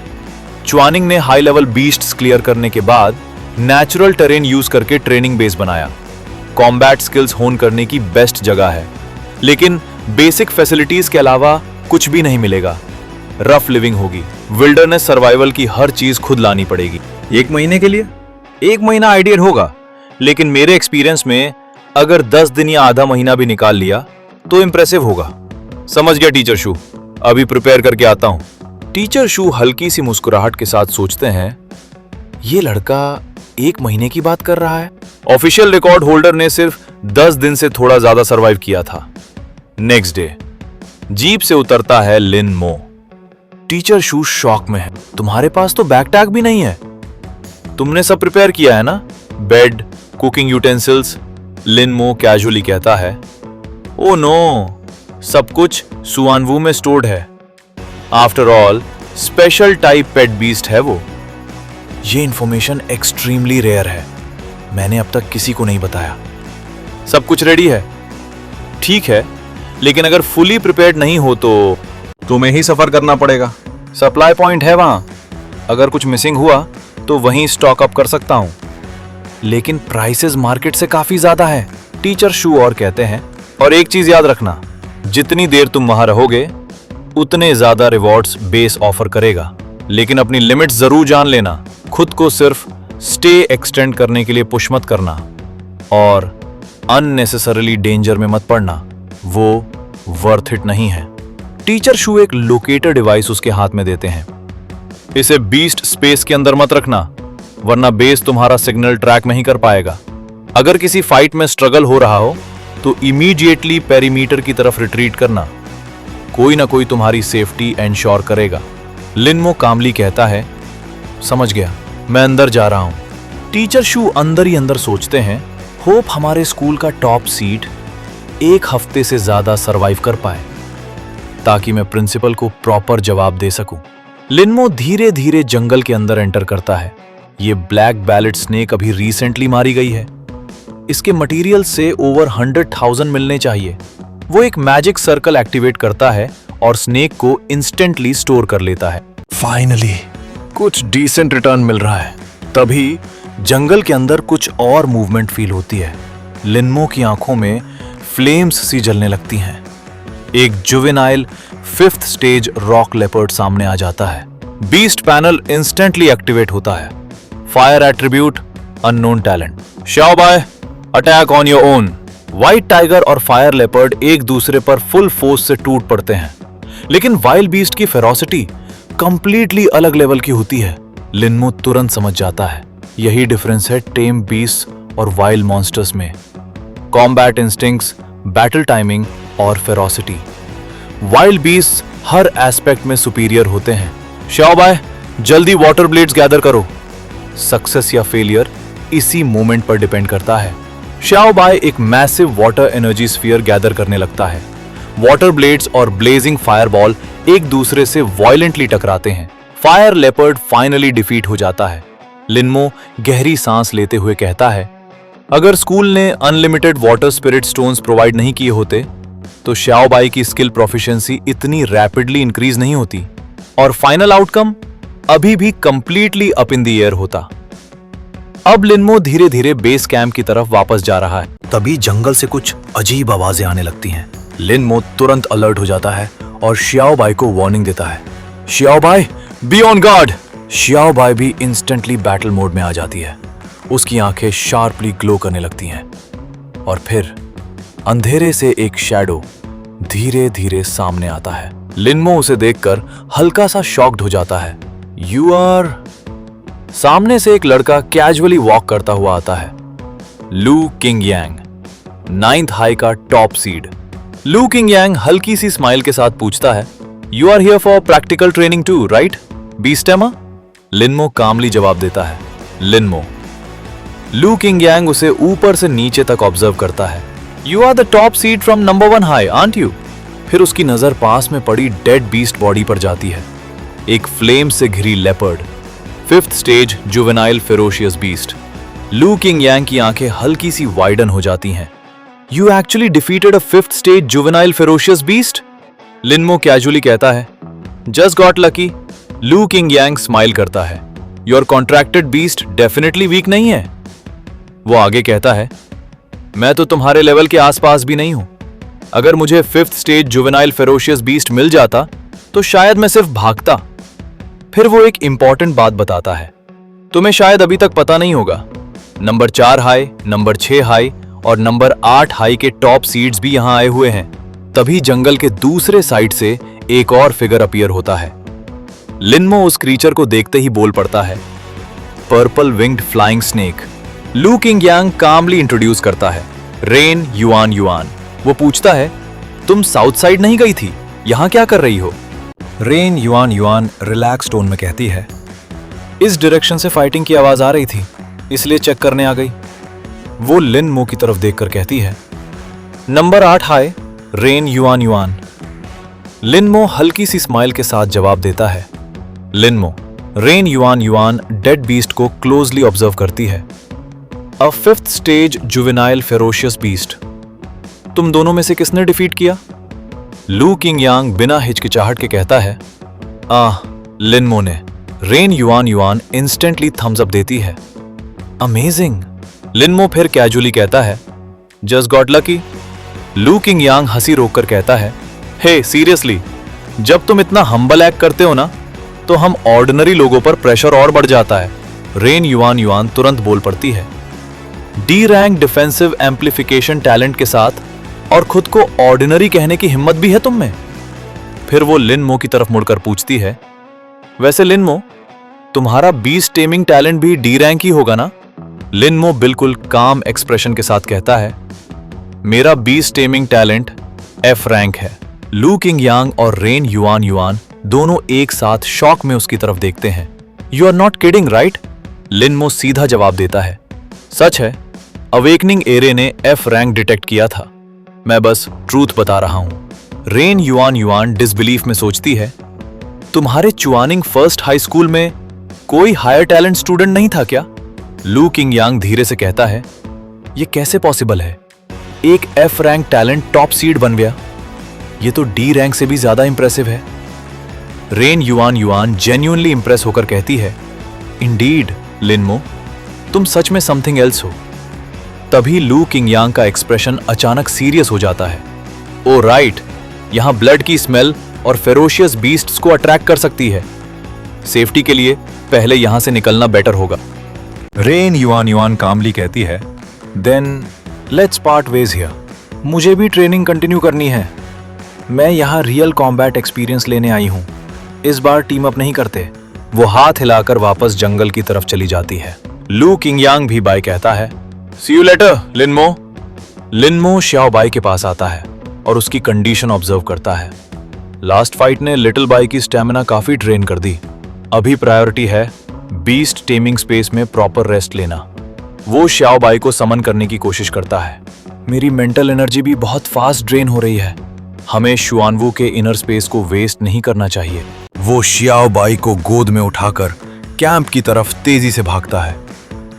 च्वानिंग ने हाई लेवल बीस्ट्स क्लियर करने के बाद नेचुरल टेरेन यूज करके ट्रेनिंग बेस बनाया। कॉम्बैट स्किल्स होन करने की बेस्ट जगह है, लेकिन बेसिक फैसिलिटीज के अलावा कुछ भी नहीं मिलेगा। रफ लिविंग होगी, विल्डरनेस सर्वाइवल की हर चीज खुद लानी पड़ेगी। 1 महीने के लिए? 1 महीना आइडियल होगा, लेकिन मेरे एक्सपीरियंस में अगर 10 दिन या आधा महीना भी निकाल लिया तो इंप्रेसिव होगा। समझ गया टीचर शू, अभी प्रिपेयर करके आता हूं। टीचर शू हल्की सी मुस्कुराहट के साथ सोचते हैं, ये लड़का 1 महीने की बात कर रहा है। ऑफिशियल रिकॉर्ड होल्डर ने सिर्फ 10 दिन से थोड़ा ज्यादा सरवाइव किया था। नेक्स्ट डे जीप से उतरता है लिनमो। टीचर शू शॉक में है। तुम्हारे पास तो बैकटैग भी नहीं है। तुमने सब प्रिपेयर किया है ना? Bed, cooking utensils? Linmo casually कहता है, ओ नो, सब कुछ सुआनवू में स्टोर्ड है। आफ्टर ऑल स्पेशल टाइप पेट बीस्ट है वो। ये इंफॉर्मेशन एक्सट्रीमली रेयर है, मैंने अब तक किसी को नहीं बताया। सब कुछ रेडी है? ठीक है, लेकिन अगर फुली प्रिपेयर्ड नहीं हो तो तुम्हें ही सफर करना पड़ेगा। सप्लाई पॉइंट है वहां, अगर कुछ मिसिंग हुआ तो वहीं स्टॉक अप कर सकता हूं, लेकिन प्राइसेस मार्केट से काफी ज्यादा है। टीचर शू और कहते हैं, और एक चीज याद रखना, जितनी देर तुम वहां रहोगे उतने ज्यादा रिवॉर्ड्स बेस ऑफर करेगा, लेकिन अपनी लिमिट्स जरूर जान लेना। खुद को सिर्फ स्टे एक्सटेंड करने के लिए पुश मत करना और अननेसेसरली डेंजर में मत पड़ना, वो वर्थ इट नहीं है। टीचर शू एक लोकेटर डिवाइस उसके हाथ में देते हैं। इसे बीस्ट स्पेस के अंदर मत रखना, वरना बेस तुम्हारा सिग्नल ट्रैक नहीं कर पाएगा। अगर किसी फाइट में स्ट्रगल हो रहा हो तो इमीडिएटली पेरीमीटर की तरफ रिट्रीट करना, कोई ना कोई तुम्हारी सेफ्टी एंश्योर करेगा। लिनमो कामली कहता है, समझ गया, मैं अंदर जा रहा हूं। टीचर शू अंदर ही अंदर सोचते हैं, होप हमारे स्कूल का टॉप सीड 1 हफ्ते से ज्यादा सरवाइव कर पाए, ताकि मैं प्रिंसिपल को प्रॉपर जवाब दे सकूं। लिनमो धीरे धीरे जंगल के अंदर एंटर करता है। ये ब्लैक बैलेट स्नेक अभी रिसेंटली मारी गई है। इसके मटेरियल से ओवर 100,000 मिलने चाहिए। वो एक मैजिक सर्कल एक्टिवेट करता है और स्नेक को इंस्टेंटली स्टोर कर लेता है। फाइनली कुछ डिसेंट रिटर्न मिल रहा है। तभी जंगल के अंदर कुछ और मूवमेंट फील होती है। लिनमो की आंखों में फ्लेम्स सी जलने लगती हैं। एक juvenile 5th stage rock leopard सामने आ जाता है। बीस्ट पैनल इंस्टेंटली एक्टिवेट होता है। Fire attribute unknown talent. Xiaobai attack on your own. White tiger और फायर लेपर्ड एक दूसरे पर फुल फोर्स से टूट पड़ते हैं, लेकिन वाइल्ड बीस्ट की फेरोसिटी कंप्लीटली अलग लेवल की होती है। लिनमो तुरंत समझ जाता है यही डिफरेंस है टेम बीस्ट और वाइल्ड मॉन्स्टर्स में। कॉम्बैट इंस्टिंक्ट्स, बैटल टाइमिंग और फेरोसिटी। वाइल्ड बीस्ट हर एस्पेक्ट में सुपीरियर होते हैं। शाओबाय जल्दी वाटर ब्लेड्स गैदर करो। सक्सेस या फेलियर इसी मोमेंट पर डिपेंड करता है। शाओबाय एक massive water energy sphere gather करने लगता है। वाटर ब्लेड्स और ब्लेजिंग फायरबॉल एक दूसरे से वायलेंटली टकराते हैं। फायर लेपर्ड फाइनली डिफीट हो जाता है। लिनमो गहरी सांस लेते हुए कहता है, अगर स्कूल ने unlimited water spirit stones provide नहीं किए होते तो शाओबाई की स्किल प्रोफिशिएंसी इतनी रैपिडली इंक्रीज नहीं होती और फाइनल आउटकम अभी भी completely up in the air होता। अब लिनमो धीरे धीरे बेस कैंप की तरफ वापस जा रहा है। तभी जंगल से कुछ अजीब आवाजें आने लगती हैं। लिनमो तुरंत अलर्ट हो जाता है और शाओबाई को वार्निंग देता है, शाओबाई बी ऑन गार्ड। शाओबाई भी इंस्टेंटली बैटल मोड में आ जाती है। उसकी आंखें शार्पली ग्लो करने लगती हैं और फिर अंधेरे से एक शैडो धीरे धीरे सामने आता है। लिनमो उसे देखकर हल्का सा शॉक्ड हो जाता है। You are. सामने से एक लड़का कैजुअली वॉक करता हुआ आता है। लू किंगयांग, 9th हाई का टॉप सीड। लू किंगयांग हल्की सी स्माइल के साथ पूछता है, you are here for practical training to right beast tamer? Linmo calmly जवाब देता है, लिनमो। लू किंगयांग उसे ऊपर से नीचे तक ऑब्जर्व करता है। You are the top seed from number 1 high aren't you? फिर उसकी नजर पास में पड़ी डेड बीस्ट बॉडी पर जाती है। एक फ्लेम से घिरी leopard, 5th stage juvenile ferocious beast. लू किंगयांग की आंखें हल्की सी वाइडन हो जाती हैं। You actually defeated a 5th stage juvenile ferocious beast? Linmo casually कहता है, जस्ट गॉट लकी। लू किंगयांग स्माइल करता है, your contracted beast definitely weak नहीं है। वो आगे कहता है, मैं तो तुम्हारे लेवल के आसपास भी नहीं हूं। अगर मुझे 5th stage juvenile ferocious beast मिल जाता तो शायद मैं सिर्फ भागता। फिर वो एक इंपॉर्टेंट बात बताता है, तुम्हें शायद अभी तक पता नहीं होगा, नंबर 4 हाई, नंबर 6 हाई और नंबर 8 हाई के टॉप सीड्स भी यहां आए हुए हैं। तभी जंगल के दूसरे साइड से एक और फिगर अपीयर होता है। लिनमो उस क्रीचर को देखते ही बोल पड़ता है, पर्पल विंग्ड फ्लाइंग स्नेक। लू किंगयांग कामली इंट्रोड्यूस करता है, रेन युआन युआन। वो पूछता है, तुम साउथ साइड नहीं गई थी, यहां क्या कर रही हो? Rain yuan yuan relax tone में कहती है, इस डायरेक्शन से फाइटिंग की आवाज आ रही थी, इसलिए चेक करने आ गई। वो लिनमो की तरफ देखकर कहती है, number 8 high, Ren Yuanyuan. Linmo हल्की सी स्माइल के साथ जवाब देता है। Linmo Ren Yuanyuan dead beast को क्लोजली ऑब्जर्व करती है। A 5th stage juvenile ferocious beast. तुम दोनों में से किसने डिफीट किया? लू किंगयांग बिना हिचकिचाहट के कहता है, लिनमो ने। Ren Yuanyuan instantly thumbs up देती है, अमेजिंग। लिनमो फिर कैजुअली कहता है, जस्ट गॉट लकी। लू किंगयांग हंसी रोककर कहता है, हे सीरियसली, जब तुम इतना हम्बल एक्ट करते हो ना तो हम ऑर्डिनरी लोगों पर प्रेशर और बढ़ जाता है। रेन युआन युआन तुरंत बोल पड़ती है, D rank defensive amplification talent के साथ और खुद को ऑर्डिनरी कहने की हिम्मत भी है तुम में। फिर वो लिनमो की तरफ मुड़कर पूछती है, वैसे लिनमो, तुम्हारा बीस्ट टेमिंग टैलेंट भी डी रैंक ही होगा ना? लिनमो बिल्कुल काम एक्सप्रेशन के साथ कहता है, मेरा beast taming talent F rank है। लू किंगयांग और रेन युआन युआन दोनों एक साथ शॉक में उसकी तरफ देखते हैं। You are not kidding right? Linmo सीधा जवाब देता है, सच है, अवेकनिंग एरे ने F रैंक डिटेक्ट किया था, मैं बस ट्रूथ बता रहा हूं। रेन युआन युआन डिसबिलीफ में सोचती है, तुम्हारे चुआनिंग 1st हाई स्कूल में कोई हायर टैलेंट स्टूडेंट नहीं था क्या? लू किंगयांग धीरे से कहता है, ये कैसे पॉसिबल है? एक F rank talent top seed बन गया। ये तो D रैंक से भी ज्यादा इंप्रेसिव है। रेन युआन जेन्युइनली इंप्रेस होकर कहती है, इंडीड लिनमो, तुम सच में समथिंग एल्स हो। तभी लू किंगयांग का एक्सप्रेशन अचानक सीरियस हो जाता है। ओ राइट, यहां ब्लड की स्मेल और फेरोशियस बीस्ट्स को अट्रैक्ट कर सकती है। सेफ्टी के लिए पहले यहां से निकलना बेटर होगा। रेन युआन कामली कहती है, then let's part ways here. मुझे भी ट्रेनिंग कंटिन्यू करनी है। मैं यहाँ रियल कॉम्बैट एक्सपीरियंस लेने आई हूँ। इस बार टीम अप नहीं करते। वो हाथ हिलाकर वापस जंगल की तरफ चली जाती है। लू किंगयांग भी बाय कहता है, सी यू लेटर लिनमो। लिनमो श्याओ बाई के पास आता है और उसकी कंडीशन ऑब्जर्व करता है। लास्ट फाइट ने लिटिल बाई की स्टेमिना काफी ड्रेन कर दी। अभी प्रायोरिटी है बीस्ट टेमिंग स्पेस में प्रॉपर रेस्ट लेना। वो श्याओ बाई को समन करने की कोशिश करता है। मेरी मेंटल एनर्जी भी बहुत फास्ट ड्रेन हो रही है। हमें शुआनवू के इनर स्पेस को वेस्ट नहीं करना चाहिए। वो श्याओ बाई को गोद में उठाकर कैंप की तरफ तेजी से भागता है।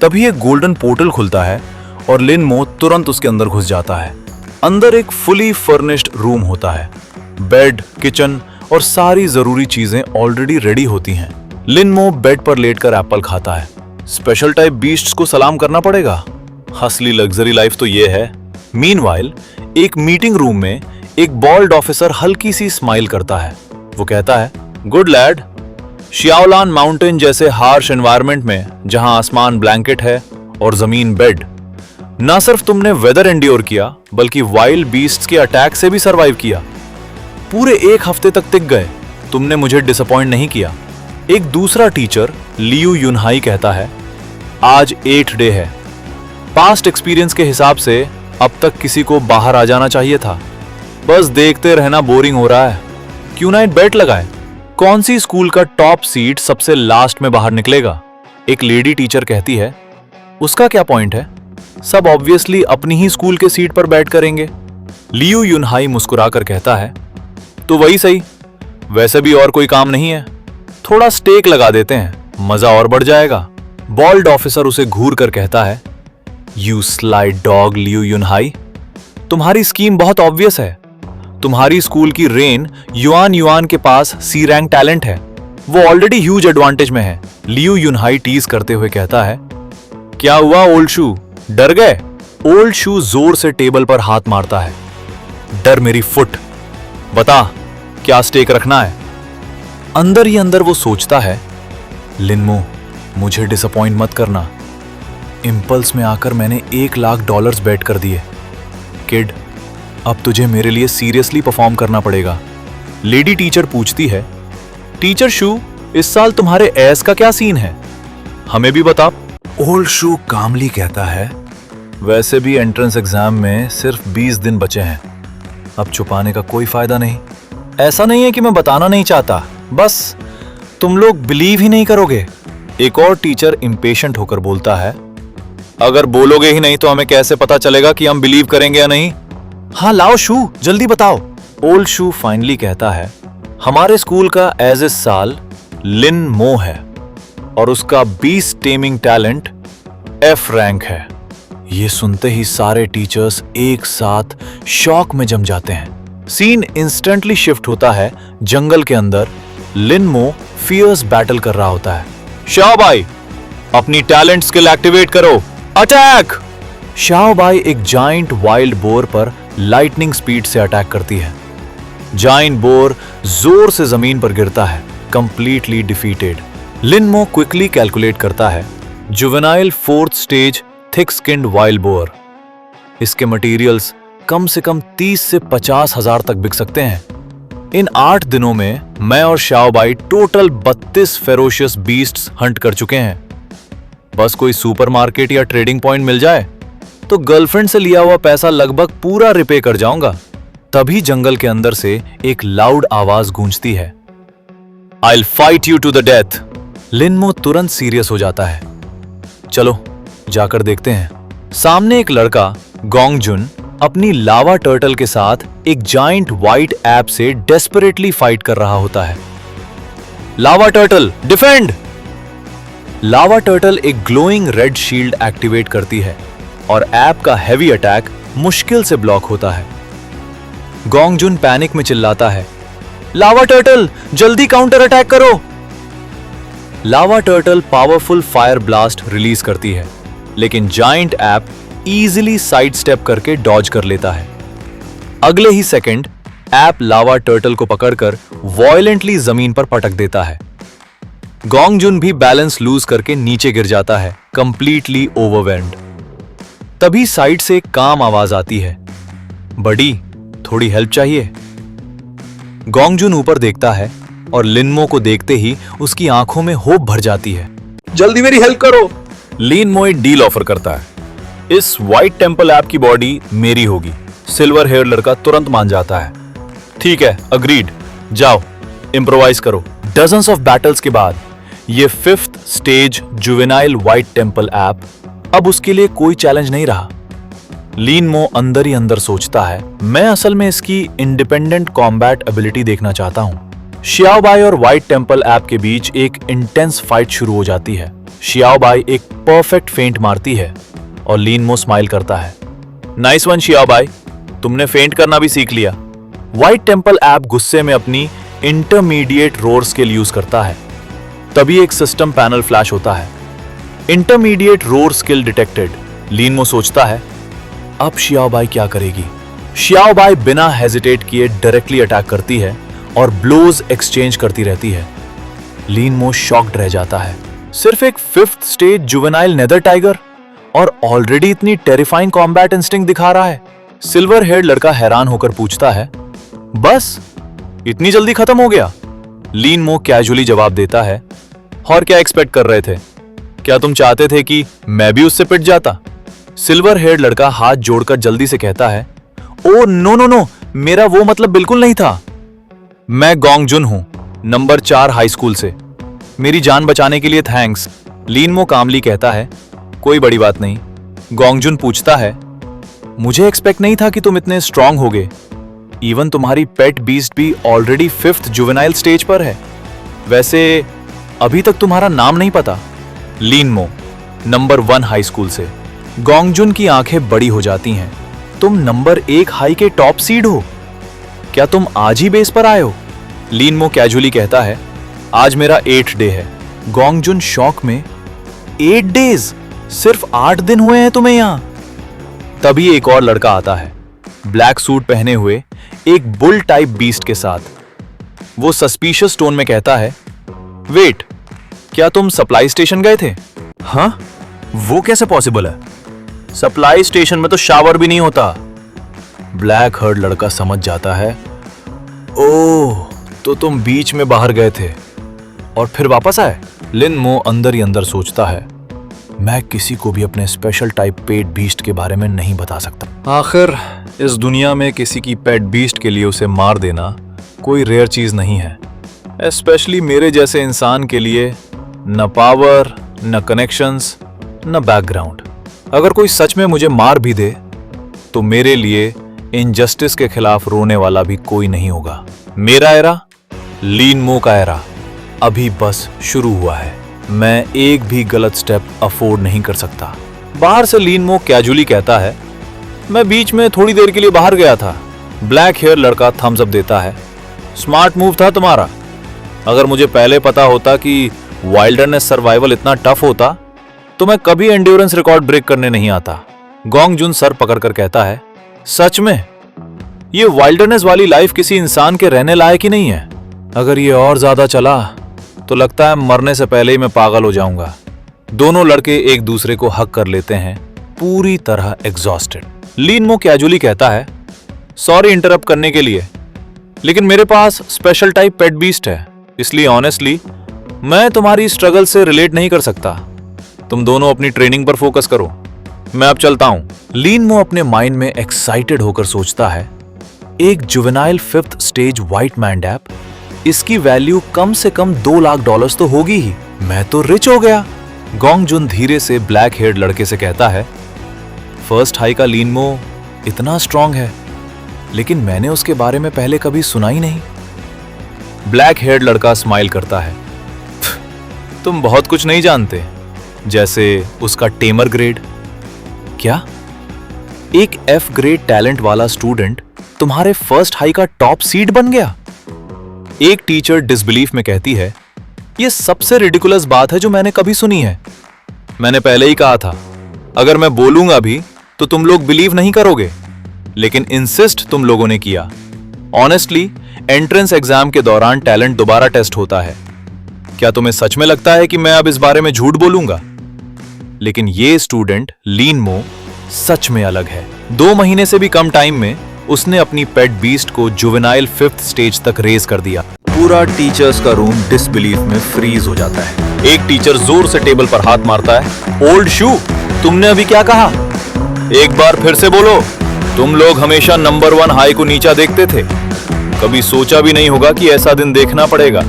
तभी एक गोल्डन पोर्टल खुलता है और लिनमो तुरंत उसके अंदर घुस जाता है। अंदर एक फुली फर्निश्ड रूम होता है। बेड, किचन और सारी जरूरी चीजें ऑलरेडी रेडी होती हैं। लिनमो बेड पर लेटकर एप्पल खाता है। स्पेशल टाइप बीस्ट्स को सलाम करना पड़ेगा। असली लग्जरी लाइफ तो ये है। मीनवाइल एक मीटिंग रूम में एक बॉल्ड ऑफिसर हल्की सी स्माइल करता है। वो कहता है, गुड लैड। शियाओलान माउंटेन जैसे हार्श एनवायरनमेंट में जहां आसमान ब्लैंकेट है और जमीन बेड, ना सिर्फ तुमने वेदर एंड्योर किया बल्कि वाइल्ड बीस्ट्स के अटैक से भी सरवाइव किया। पूरे 1 हफ्ते तक टिक गए। तुमने मुझे डिसअपॉइंट नहीं किया। एक दूसरा टीचर लियू युनहाई कहता है, आज 8th डे है। पास्ट एक्सपीरियंस के हिसाब से अब तक किसी को बाहर आ जाना चाहिए था। बस देखते रहना बोरिंग हो रहा है। क्यों ना एक बेट लगाए, कौन सी स्कूल का टॉप सीट सबसे लास्ट में बाहर निकलेगा? एक लेडी टीचर कहती है, उसका क्या पॉइंट है? सब ऑब्वियसली अपनी ही स्कूल के सीट पर बैठ करेंगे। लियू युनहाई मुस्कुराकर कहता है, तो वही सही। वैसे भी और कोई काम नहीं है, थोड़ा स्टेक लगा देते हैं, मजा और बढ़ जाएगा। बॉल्ड ऑफिसर उसे घूर कर कहता है, यू स्लाइड डॉग लियू युनहाई, तुम्हारी स्कीम बहुत ऑब्वियस है। तुम्हारी स्कूल की रेन युआन के पास C रैंक टैलेंट है। वो ऑलरेडी ह्यूज एडवांटेज में है। लियू युनहाई टीज करते हुए कहता है, क्या हुआ ओल्ड शू, डर गए? ओल्ड शू जोर से टेबल पर हाथ मारता है। डर मेरी फुट, बता क्या स्टेक रखना है? अंदर ही अंदर वो सोचता है, लिनमो मुझे डिसअपॉइंट मत करना। इंपल्स में आकर मैंने $1 लाख बेट कर दिए। किड, अब तुझे मेरे लिए सीरियसली परफॉर्म करना पड़ेगा। लेडी टीचर पूछती है, टीचर शू, इस साल तुम्हारे एस का क्या सीन है? हमें भी बता। ओल्ड शू कामली कहता है, वैसे भी एंट्रेंस एग्जाम में सिर्फ 20 दिन बचे हैं। अब छुपाने का कोई फायदा नहीं। ऐसा नहीं है कि मैं बताना नहीं चाहता, बस तुम लोग बिलीव ही नहीं करोगे। एक और टीचर इंपेशेंट होकर बोलता है, अगर बोलोगे ही नहीं तो हमें कैसे पता चलेगा कि हम बिलीव करेंगे या नहीं? हाँ लाओ शू, जल्दी बताओ। ओल्ड शू फाइनली कहता है, हमारे स्कूल का एज इस साल लिन मो है और उसका 20 टेमिंग टैलेंट F रैंक है। ये सुनते ही सारे टीचर्स एक साथ शॉक में जम जाते हैं। सीन इंस्टेंटली शिफ्ट होता है जंगल के अंदर। लिनमो फियर्स बैटल कर रहा होता है। शाओ बाई, अपनी टैलेंट स्किल एक्टिवेट करो, अटैक! शाओ बाई एक जाइंट वाइल्ड बोर पर लाइटनिंग स्पीड से अटैक करती है। जाइंट बोर जोर से जमीन पर गिरता है, कंप्लीटली डिफीटेड। लिनमो क्विकली कैलकुलेट करता है, juvenile 4th stage thick skinned wild boar. इसके मटेरियल्स कम से कम 30 से 50 हजार तक बिक सकते हैं। इन 8 दिनों में मैं और Shao by total 32 ferocious beasts Hunt कर चुके हैं। बस कोई सुपरमार्केट या ट्रेडिंग पॉइंट मिल जाए तो गर्लफ्रेंड से लिया हुआ पैसा लगभग पूरा रिपे कर जाऊंगा। तभी जंगल के अंदर से एक लाउड आवाज गूंजती है, I'll fight you to the death। लिनमो तुरंत सीरियस हो जाता है। चलो जाकर देखते हैं। सामने एक लड़का गोंगजुन अपनी लावा टर्टल के साथ एक जाइंट व्हाइट ऐप से डेस्परेटली फाइट कर रहा होता है। Lava turtle defend! लावा टर्टल एक ग्लोइंग रेड शील्ड एक्टिवेट करती है और ऐप का हैवी अटैक मुश्किल से ब्लॉक होता है। गोंगजुन पैनिक में चिल्लाता है, लावा टर्टल जल्दी काउंटर अटैक करो। Lava turtle powerful fire blast release करती है, लेकिन giant ape easily side step करके डॉज कर लेता है। अगले ही सेकंड ऐप लावा टर्टल को पकड़कर वॉयलेंटली जमीन पर पटक देता है। गोंगजुन भी बैलेंस लूज करके नीचे गिर जाता है, कंप्लीटली ओवरवेल्म्ड। तभी साइड से एक काम आवाज आती है, बड़ी थोड़ी हेल्प चाहिए। गोंगजुन ऊपर देखता है और लिनमो को देखते ही उसकी आंखों में होप भर जाती है। जल्दी मेरी हेल्प करो। लिनमो एक डील ऑफर करता है, इस व्हाइट टेंपल ऐप की बॉडी मेरी होगी। सिल्वर हेयर लड़का तुरंत मान जाता है, ठीक है अग्रीड, जाओ इम्प्रोवाइज करो। डजन्स ऑफ बैटल्स के बाद ये 5th stage juvenile white temple app अब उसके लिए कोई चैलेंज नहीं रहा। लिनमो अंदर ही अंदर सोचता है, मैं असल में इसकी इंडिपेंडेंट कॉम्बैट एबिलिटी देखना चाहता हूं। शियाओबाई और व्हाइट टेंपल ऐप के बीच एक इंटेंस फाइट शुरू हो जाती है। शियाओबाई एक परफेक्ट फेंट मारती है और लिनमो स्माइल करता है, नाइस वन शियाओबाई, तुमने फेंट करना भी सीख लिया। व्हाइट टेंपल ऐप गुस्से में अपनी इंटरमीडिएट रोर स्किल यूज करता है। तभी एक सिस्टम पैनल फ्लैश होता है, इंटरमीडिएट रोर स्किल डिटेक्टेड। लिनमो सोचता है, अब शियाओबाई क्या करेगी। शियाओबाई बिना हेजिटेट किए डायरेक्टली अटैक करती है और ब्लोज एक्सचेंज करती रहती है। लिनमो शॉक्ड रह जाता है, सिर्फ एक 5th stage juvenile nether tiger और ऑलरेडी इतनी टेरिफाइंग कॉम्बैट इंस्टिंक्ट दिखा रहा है। सिल्वर हेयर लड़का हैरान होकर पूछता है, बस इतनी जल्दी खत्म हो गया। लिनमो कैजुअली जवाब देता है, और क्या एक्सपेक्ट कर रहे थे, क्या तुम चाहते थे कि मैं भी उससे पिट जाता। सिल्वर हेयर लड़का हाथ जोड़कर जल्दी से कहता है, ओ नो नो नो, मेरा वो मतलब बिल्कुल नहीं था। मैं गोंगजुन हूं, नंबर 4 हाई स्कूल से, मेरी जान बचाने के लिए थैंक्स। लिनमो कामली कहता है, कोई बड़ी बात नहीं। गोंगजुन पूछता है, मुझे एक्सपेक्ट नहीं था कि तुम इतने स्ट्रांग होगे। इवन तुम्हारी पेट बीस्ट भी ऑलरेडी 5th जुवेनाइल स्टेज पर है। वैसे अभी तक तुम्हारा नाम नहीं पता। लिनमो, नंबर 1 हाई स्कूल से। गोंगजुन की आंखें बड़ी हो जाती हैं, तुम नंबर 1 हाई के टॉप सीड हो, क्या तुम आज ही बेस पर आए हो। लिनमो कैजुअली कहता है, आज मेरा 8th डे है। गोंगजुन शॉक में, 8 डेज, सिर्फ 8 दिन हुए हैं तुम्हें यहां। तभी एक और लड़का आता है, ब्लैक सूट पहने हुए एक बुल टाइप बीस्ट के साथ। वो सस्पिशियस टोन में कहता है, वेट, क्या तुम सप्लाई स्टेशन गए थे। हाँ, वो कैसे पॉसिबल है, सप्लाई स्टेशन में तो शावर भी नहीं होता। ब्लैक हर्ड लड़का समझ जाता है, ओह तो तुम बीच में बाहर गए थे और फिर वापस आए। लिनमो अंदर ही अंदर सोचता है, मैं किसी को भी अपने स्पेशल टाइप पेट बीस्ट के बारे में नहीं बता सकता। आखिर इस दुनिया में किसी की पेट बीस्ट के लिए उसे मार देना कोई रेयर चीज नहीं है, स्पेशली मेरे जैसे इंसान के लिए न पावर, न कनेक्शंस, न बैकग्राउंड। अगर कोई सच में मुझे मार भी दे तो मेरे लिए इनजस्टिस के खिलाफ रोने वाला भी कोई नहीं होगा। मेरा एरा, लिनमो का एरा, अभी बस शुरू हुआ है। मैं एक भी गलत स्टेप अफोर्ड नहीं कर सकता। बाहर से लिनमो कैजुअली कहता है, मैं बीच में थोड़ी देर के लिए बाहर गया था। ब्लैक हेयर लड़का थम्स अप देता है, स्मार्ट मूव था तुम्हारा। अगर मुझे पहले पता होता कि वाइल्डरनेस सर्वाइवल इतना टफ होता तो मैं कभी एंड्योरेंस रिकॉर्ड ब्रेक करने नहीं आता। गोंगजुन सर पकड़कर कहता है, सच में ये वाइल्डरनेस वाली लाइफ किसी इंसान के रहने लायक ही नहीं है। अगर ये और ज्यादा चला तो लगता है मरने से पहले ही मैं पागल हो जाऊंगा। दोनों लड़के एक दूसरे को हक कर लेते हैं, पूरी तरह एग्जॉस्टेड। लिनमो कैजुअली कहता है, सॉरी इंटरप्ट करने के लिए, लेकिन मेरे पास स्पेशल टाइप पेट बीस्ट है, इसलिए ऑनेस्टली मैं तुम्हारी स्ट्रगल से रिलेट नहीं कर सकता। तुम दोनों अपनी ट्रेनिंग पर फोकस करो, मैं अब चलता हूं। लिनमो अपने माइंड में एक्साइटेड होकर सोचता है, एक juvenile 5th stage white man app, इसकी वैल्यू कम से कम $2 लाख तो होगी ही। मैं तो रिच हो गया। गोंगजुन धीरे से ब्लैक हेयर्ड लड़के से कहता है, फर्स्ट हाई का लिनमो इतना स्ट्रांग है, लेकिन मैंने उसके बारे में पहले कभी सुना ही नहीं। ब्लैक हेयर्ड लड़का स्माइल करता है, तुम बहुत कुछ नहीं जानते, जैसे उसका टेमर ग्रेड। क्या? एक F ग्रेड टैलेंट वाला स्टूडेंट तुम्हारे फर्स्ट हाई का टॉप सीड बन गया। एक टीचर डिसबिलीफ में कहती है, यह सबसे रिडिकुलस बात है जो मैंने कभी सुनी है। मैंने पहले ही कहा था, अगर मैं बोलूंगा भी तो तुम लोग बिलीव नहीं करोगे, लेकिन इंसिस्ट तुम लोगों ने किया। ऑनेस्टली, एंट्रेंस एग्जाम के दौरान टैलेंट दोबारा टेस्ट होता है। क्या तुम्हें सच में लगता है कि मैं अब इस बारे में झूठ बोलूंगा? लेकिन ये स्टूडेंट लीन मो सच में अलग है। 2 महीने से भी कम टाइम में उसने अपनी पेट बीस्ट को जुवेनाइल 5th स्टेज तक रेज कर दिया। पूरा टीचर्स का रूम डिसबिलीफ में फ्रीज हो जाता है। एक टीचर जोर से टेबल पर हाथ मारता है। ओल्ड शू, तुमने अभी क्या कहा? एक बार फिर से बोलो। तुम लोग हमेशा नंबर 1 हाई को नीचा देखते थे, कभी सोचा भी नहीं होगा कि ऐसा दिन देखना पड़ेगा।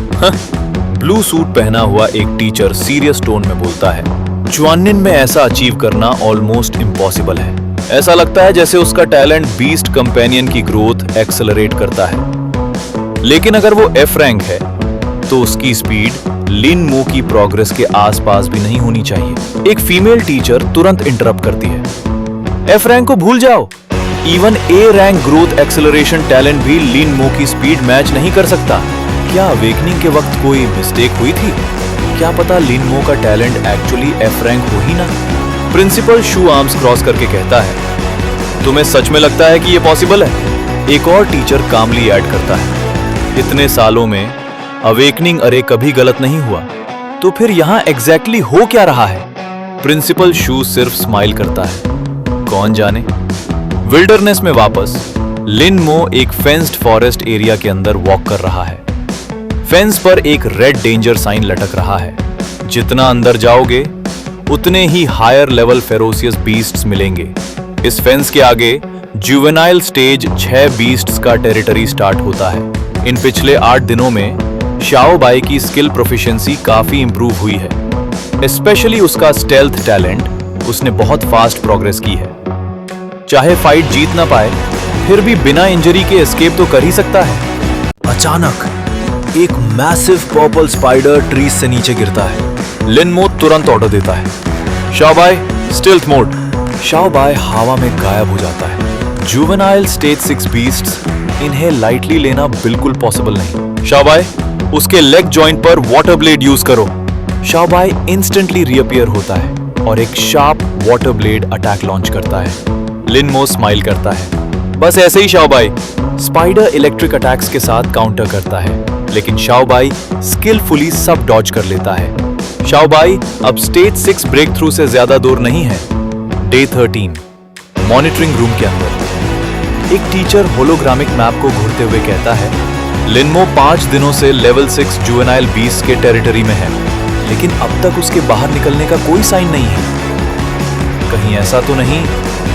ब्लू सूट पहना हुआ एक टीचर सीरियस टोन में बोलता है, चुआन्निन में ऐसा अचीव करना ऑलमोस्ट इम्पॉसिबल है। ऐसा लगता है जैसे उसका टैलेंट बीस्ट कंपेनियन की ग्रोथ एक्सेलरेट करता है। लेकिन अगर वो F रैंक है तो उसकी स्पीड लिन मो की प्रोग्रेस के आसपास भी नहीं होनी चाहिए। एक फीमेल टीचर तुरंत इंटरप्ट करती है, F रैंक को भूल जाओ। Even A rank growth acceleration talent भी लिन मो की स्पीड मैच नहीं कर सकता। क्या अवेकनिंग के वक्त कोई मिस्टेक हुई थी? क्या पता लिन मो का टैलेंट एक्चुअली F रैंक हो ही ना। प्रिंसिपल शू आर्म्स क्रॉस करके कहता है, तुम्हें सच में लगता है कि यह पॉसिबल है? एक और टीचर कामली ऐड करता है, इतने सालों में अवेकनिंग अरे कभी गलत नहीं हुआ, तो फिर यहां एग्जैक्टली हो क्या रहा है? प्रिंसिपल शू सिर्फ स्माइल करता है, कौन जाने। विल्डरनेस में वापस लिन मो एक फेंस्ड फॉरेस्ट एरिया के अंदर वॉक कर रहा है। फेंस पर एक रेड डेंजर साइन लटक रहा है। जितना अंदर जाओगे उतने ही हायर लेवल फेरोसियस बीस्ट्स मिलेंगे। इस फेंस के आगे जुवेनाइल स्टेज 6 बीस्ट्स का टेरिटरी स्टार्ट होता है। इन पिछले 8 दिनों में शाओ बाई की स्किल प्रोफिशिएंसी काफी इंप्रूव हुई है। स्पेशली उसका स्टेल्थ टैलेंट, उसने बहुत फास्ट प्रोग्रेस की है। चाहे फाइट जीत ना पाए फिर भी बिना इंजरी के एस्केप तो कर ही सकता है। अचानक एक मैसिव पर्पल स्पाइडर ट्रीज से नीचे गिरता है। लिन मो तुरंत ऑर्डर देता है, Xiao Bai stealth mode. Xiao Bai हवा में गायब हो जाता है। जुवेनाइल स्टेज 6 बीस्ट्स, इन्हें लाइटली लेना बिल्कुल पॉसिबल नहीं। शाओ बाई, उसके लेग जॉइंट पर वाटर ब्लेड यूज करो। शाओ बाई इंस्टेंटली रीअपियर होता है और एक sharp water blade attack launch करता है। लिन मो स्माइल करता है, बस ऐसे ही Xiao Bai. Spider electric attacks के साथ काउंटर करता है, लेकिन शाओ बाई स्किलफुली सब डॉज कर लेता है। शाओ बाई अब स्टेज 6 ब्रेक थ्रू से ज्यादा दूर नहीं है। डे 13 मॉनिटरिंग रूम के अंदर एक टीचर होलोग्रामिक मैप को घूरते हुए कहता है, लिन मो 5 दिनों से लेवल 6 जुवेनाइल बीस्ट के टेरिटरी में है, लेकिन अब तक उसके बाहर निकलने का कोई साइन नहीं है। कहीं ऐसा तो नहीं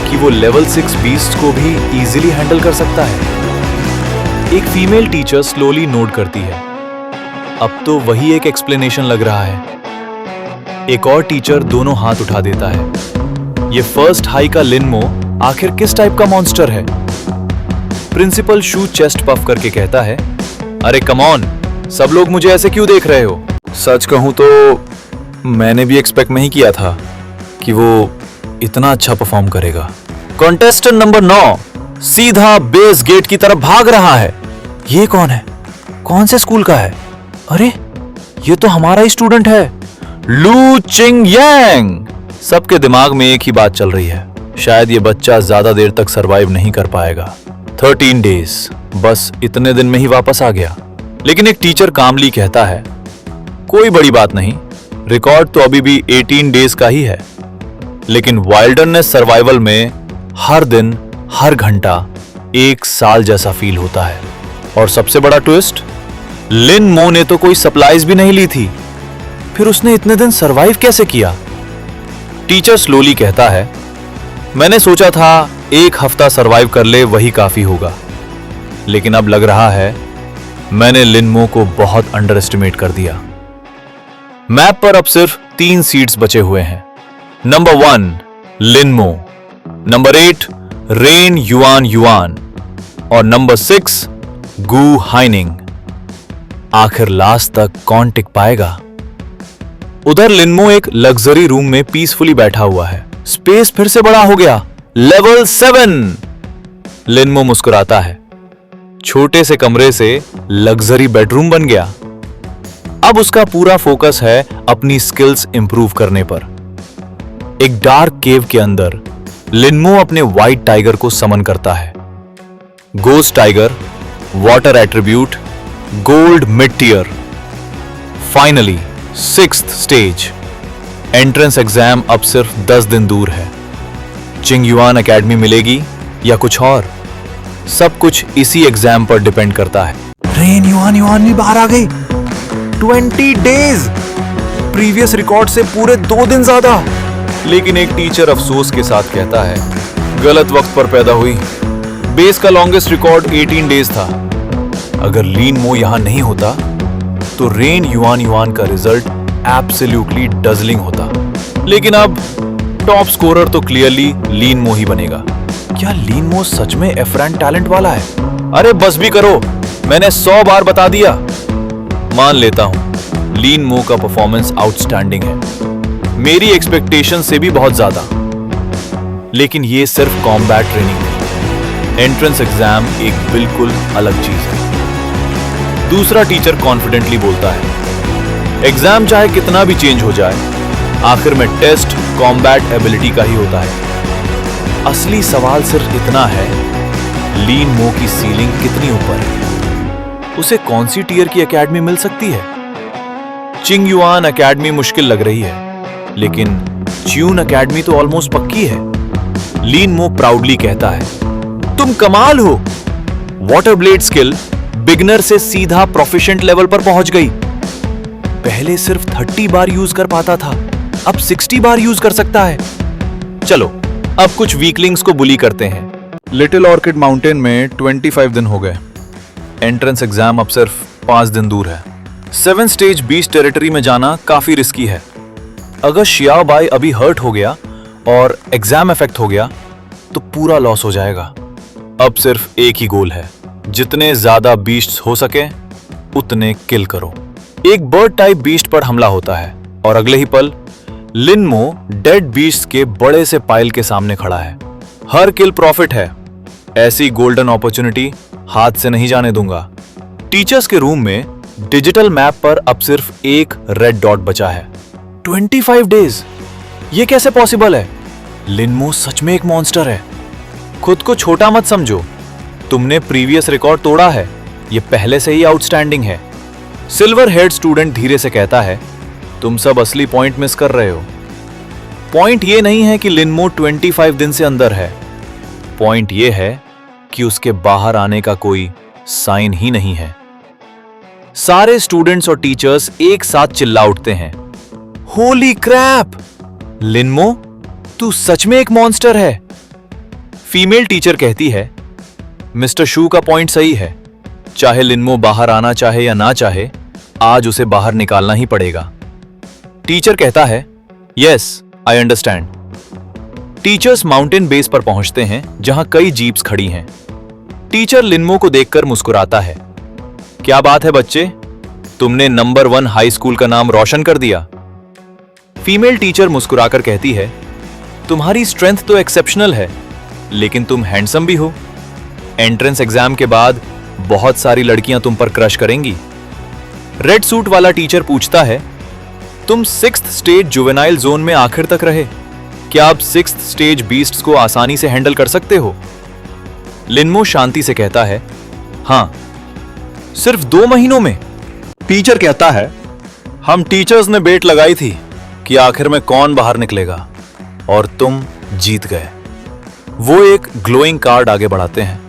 कि वो लेवल 6 बीस्ट को भी इजीली हैंडल कर सकता है। एक फीमेल टीचर स्लोली नोट करती है, अब तो वही एक एक्सप्लेनेशन लग रहा है। एक और टीचर दोनों हाथ उठा देता है, ये फर्स्ट हाई का लिन मो आखिर किस टाइप का मॉन्स्टर है? प्रिंसिपल शू चेस्ट पफ करके कहता है, अरे कम ऑन, सब लोग मुझे ऐसे क्यों देख रहे हो? सच कहूं तो मैंने भी एक्सपेक्ट नहीं किया था कि वो इतना अच्छा परफॉर्म करेगा। कॉन्टेस्टेंट नंबर 9 सीधा बेस गेट की तरफ भाग रहा है। ये कौन है? कौन से स्कूल का है? अरे ये तो हमारा ही स्टूडेंट है, लू चिंग यांग। सबके दिमाग में एक ही बात चल रही है, शायद ये बच्चा ज्यादा देर तक सरवाइव नहीं कर पाएगा। 13 डेज, बस इतने दिन में ही वापस आ गया। लेकिन एक टीचर कामली कहता है, कोई बड़ी बात नहीं, रिकॉर्ड तो अभी भी 18 डेज का ही है। लेकिन वाइल्डरनेस सर्वाइवल में हर दिन हर घंटा 1 साल जैसा फील होता है। और सबसे बड़ा ट्विस्ट, लिन मो ने तो कोई सप्लाईज भी नहीं ली थी, फिर उसने इतने दिन सरवाइव कैसे किया? टीचर स्लोली कहता है, मैंने सोचा था 1 हफ्ता सरवाइव कर ले वही काफी होगा, लेकिन अब लग रहा है मैंने लिन मो को बहुत अंडर एस्टिमेट कर दिया। मैप पर अब सिर्फ 3 सीट्स बचे हुए हैं। नंबर 1 लिन मो, नंबर 8 रेन युआन युआन और नंबर 6 गू हाइनिंग। आखिर लास्ट तक कौन टिक पाएगा? उधर लिन मो एक लग्जरी रूम में पीसफुली बैठा हुआ है। स्पेस फिर से बड़ा हो गया, लेवल 7। लिनमो मुस्कुराता है। छोटे से कमरे से लग्जरी बेडरूम बन गया। अब उसका पूरा फोकस है अपनी स्किल्स इंप्रूव करने पर। एक डार्क केव के अंदर लिनमो अपने व्हाइट टाइगर को समन करता है। Ghost tiger, water attribute, gold mid tier. Finally 6th stage. Entrance exam अब सिर्फ 10 दिन दूर है। चिंगयुआन एकेडमी मिलेगी या कुछ और, सब कुछ इसी एग्जाम पर डिपेंड करता है। रेन युआन भी बाहर आ गई। 20 डेज, प्रीवियस रिकॉर्ड से पूरे 2 दिन ज्यादा। लेकिन एक टीचर अफसोस के साथ कहता है, गलत वक्त पर पैदा हुई। बेस का लॉन्गेस्ट रिकॉर्ड 18 डेज था। अगर लीन मो यहां नहीं होता तो रेन युआन का रिजल्ट एब्सोल्युटली डजलिंग होता। लेकिन अब टॉप स्कोरर तो क्लियरली लीन मो ही बनेगा। क्या लीन मो सच में एफरेंट टैलेंट वाला है? अरे बस भी करो, मैंने 100 बार बता दिया। मान लेता हूं लीन मो का परफॉर्मेंस आउटस्टैंडिंग है, मेरी एक्सपेक्टेशन से भी बहुत ज्यादा। लेकिन ये सिर्फ कॉम्बैट ट्रेनिंग थी। एंट्रेंस एग्जाम एक बिल्कुल अलग चीज है। दूसरा टीचर कॉन्फिडेंटली बोलता है, एग्जाम चाहे कितना भी चेंज हो जाए, आखिर में टेस्ट कॉम्बैट एबिलिटी का ही होता है। असली सवाल सिर्फ इतना है, लीन मो की सीलिंग कितनी ऊपर है? उसे कौन सी टियर की एकेडमी मिल सकती है? चिंगयुआन एकेडमी मुश्किल लग रही है, लेकिन च्यून एकेडमी तो ऑलमोस्ट पक्की है। लीन मो प्राउडली कहता है, तुम कमाल हो। वाटर ब्लेड स्किल बिगनर से सीधा प्रोफिशिएंट लेवल पर पहुंच गई। पहले सिर्फ 30 बार यूज कर पाता था, अब 60 बार यूज कर सकता है। चलो अब कुछ वीकलिंग्स को बुली करते हैं। लिटिल ऑर्किड माउंटेन में 25 दिन हो गए। एंट्रेंस एग्जाम अब सिर्फ 5 दिन दूर है। 7 स्टेज बीच टेरिटरी में जाना काफी रिस्की है। अगर शियाओ बाई अभी हर्ट हो गया और एग्जाम इफेक्ट हो गया तो पूरा लॉस हो जाएगा। अब सिर्फ एक ही गोल है, जितने ज्यादा बीस्ट्स हो सके उतने किल करो। एक बर्ड टाइप बीस्ट पर हमला होता है और अगले ही पल लिनमो डेड बीस्ट के बड़े से पाइल के सामने खड़ा है। हर किल प्रॉफिट है। ऐसी गोल्डन अपॉर्चुनिटी हाथ से नहीं जाने दूंगा। टीचर्स के रूम में डिजिटल मैप पर अब सिर्फ एक रेड डॉट बचा है। 25 डेज, ये कैसे पॉसिबल है? लिनमो सच में एक मॉन्स्टर है। खुद को छोटा मत समझो, तुमने प्रीवियस रिकॉर्ड तोड़ा है, ये पहले से ही आउटस्टैंडिंग है। सिल्वर हेड स्टूडेंट धीरे से कहता है, तुम सब असली पॉइंट मिस कर रहे हो। पॉइंट ये नहीं है कि लिनमो 25 दिन से अंदर है, पॉइंट ये है कि उसके बाहर आने का कोई साइन ही नहीं है। सारे स्टूडेंट्स और टीचर्स एक साथ चिल्ला उठते हैं, होली क्रैप! लिनमो, तू सच में एक मॉन्स्टर है। फीमेल टीचर कहती है, मिस्टर शू का पॉइंट सही है। चाहे लिनमो बाहर आना चाहे या ना चाहे, आज उसे बाहर निकालना ही पड़ेगा। टीचर कहता है, yes I understand. Teachers mountain base पर पहुंचते हैं जहां कई जीप्स खड़ी हैं। टीचर लिनमो को देखकर मुस्कुराता है, क्या बात है बच्चे, तुमने नंबर 1 हाई स्कूल का नाम रोशन कर दिया। फीमेल टीचर मुस्कुराकर कहती है, तुम्हारी स्ट्रेंथ तो एक्सेप्शनल है, लेकिन तुम हैंडसम भी हो। एंट्रेंस एग्जाम के बाद बहुत सारी लड़कियां तुम पर क्रश करेंगी। रेड सूट वाला टीचर पूछता है, तुम 6th स्टेज जुवेनाइल जोन में आखिर तक रहे, क्या आप 6th स्टेज बीस्ट्स को आसानी से हैंडल कर सकते हो? लिनमो शांति से कहता है, हां, सिर्फ 2 महीनों में। टीचर कहता है, हम टीचर्स ने बेट लगाई थी कि आखिर में कौन बाहर निकलेगा, और तुम जीत गए। वो एक ग्लोइंग कार्ड आगे बढ़ाते हैं,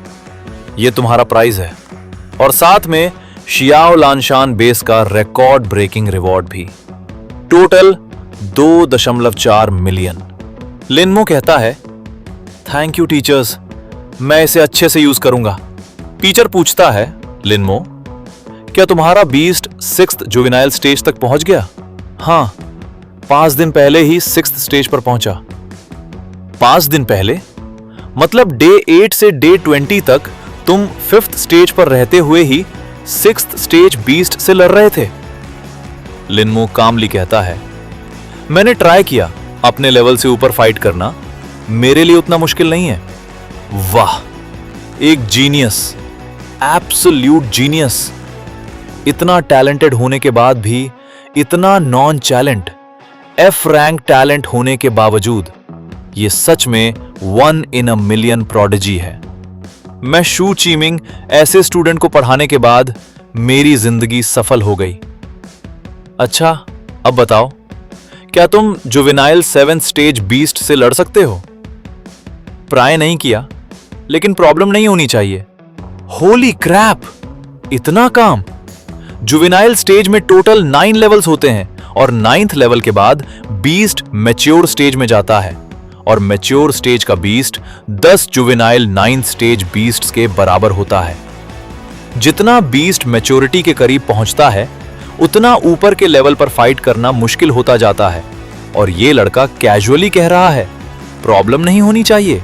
ये तुम्हारा प्राइज है, और साथ में शियाओ लानशान बेस का रिकॉर्ड ब्रेकिंग रिवॉर्ड भी। Total 2.4 million. लिनमो कहता है, थैंक यू टीचर्स, मैं इसे अच्छे से यूज करूंगा। टीचर पूछता है, लिनमो, क्या तुम्हारा बीस्ट 6th जुवेनाइल स्टेज तक पहुंच गया? हां, 5 दिन पहले ही 6th स्टेज पर पहुंचा। 5 दिन पहले? मतलब डे 8 से डे 20 तक तुम 5th स्टेज पर रहते हुए ही 6th स्टेज बीस्ट से लड़ रहे थे। लिनमो कामली कहता है, मैंने ट्राई किया अपने लेवल से ऊपर फाइट करना, मेरे लिए उतना मुश्किल नहीं है। वाह, एक जीनियस, एब्सोल्यूट जीनियस। इतना टैलेंटेड होने के बाद भी, इतना non talent, F rank talent होने के बावजूद ये सच में 1 in a million प्रोडिजी है। मैं शू चीमिंग ऐसे स्टूडेंट को पढ़ाने के बाद मेरी जिंदगी सफल हो गई। अच्छा, अब बताओ, क्या तुम जुवेनाइल 7th स्टेज बीस्ट से लड़ सकते हो? प्राय नहीं किया, लेकिन प्रॉब्लम नहीं होनी चाहिए। होली क्रैप, इतना काम! जुवेनाइल स्टेज में टोटल 9 लेवल्स होते हैं और 9th लेवल के बाद बीस्ट मैच्योर स्टेज में जाता है और मैच्योर स्टेज का beast 10 juvenile 9th stage beasts के बराबर होता है। जितना बीस्ट मैच्योरिटी के करीब पहुंचता है, उतना ऊपर के लेवल पर फाइट करना मुश्किल होता जाता है और ये लड़का कैजुअली कह रहा है, प्रॉब्लम नहीं होनी चाहिए।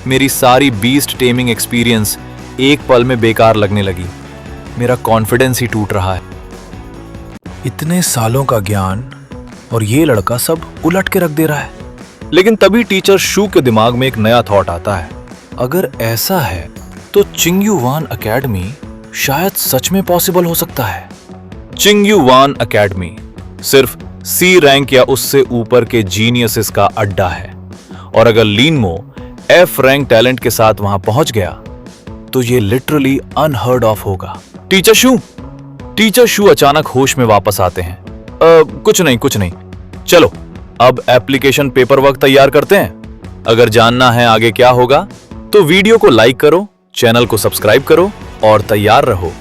मेरी सारी बीस्ट टेमिंग एक्सपीरियंस एक पल में बेकार लगने लगी। मेरा कॉन्फिडेंस ही टूट रहा है। इतने सालों का ज्ञान और ये लड़का सब उलट के रख दे रहा है। लेकिन तभी टीचर शू के दिमाग में एक नया थॉट आता है। अगर ऐसा है तो चिंग्युवान एकेडमी शायद सच में पॉसिबल हो सकता है। चिंग्युवान एकेडमी सिर्फ सी रैंक या उससे ऊपर के जीनियसेस का अड्डा है और अगर लीनमो एफ रैंक टैलेंट के साथ वहां पहुंच गया तो ये लिटरली अनहर्ड ऑफ होगा। टीचर शू अचानक होश में वापस आते हैं। कुछ नहीं, चलो अब एप्लीकेशन पेपर वर्क तैयार करते हैं। अगर जानना है आगे क्या होगा तो वीडियो को लाइक करो, चैनल को सब्सक्राइब करो और तैयार रहो।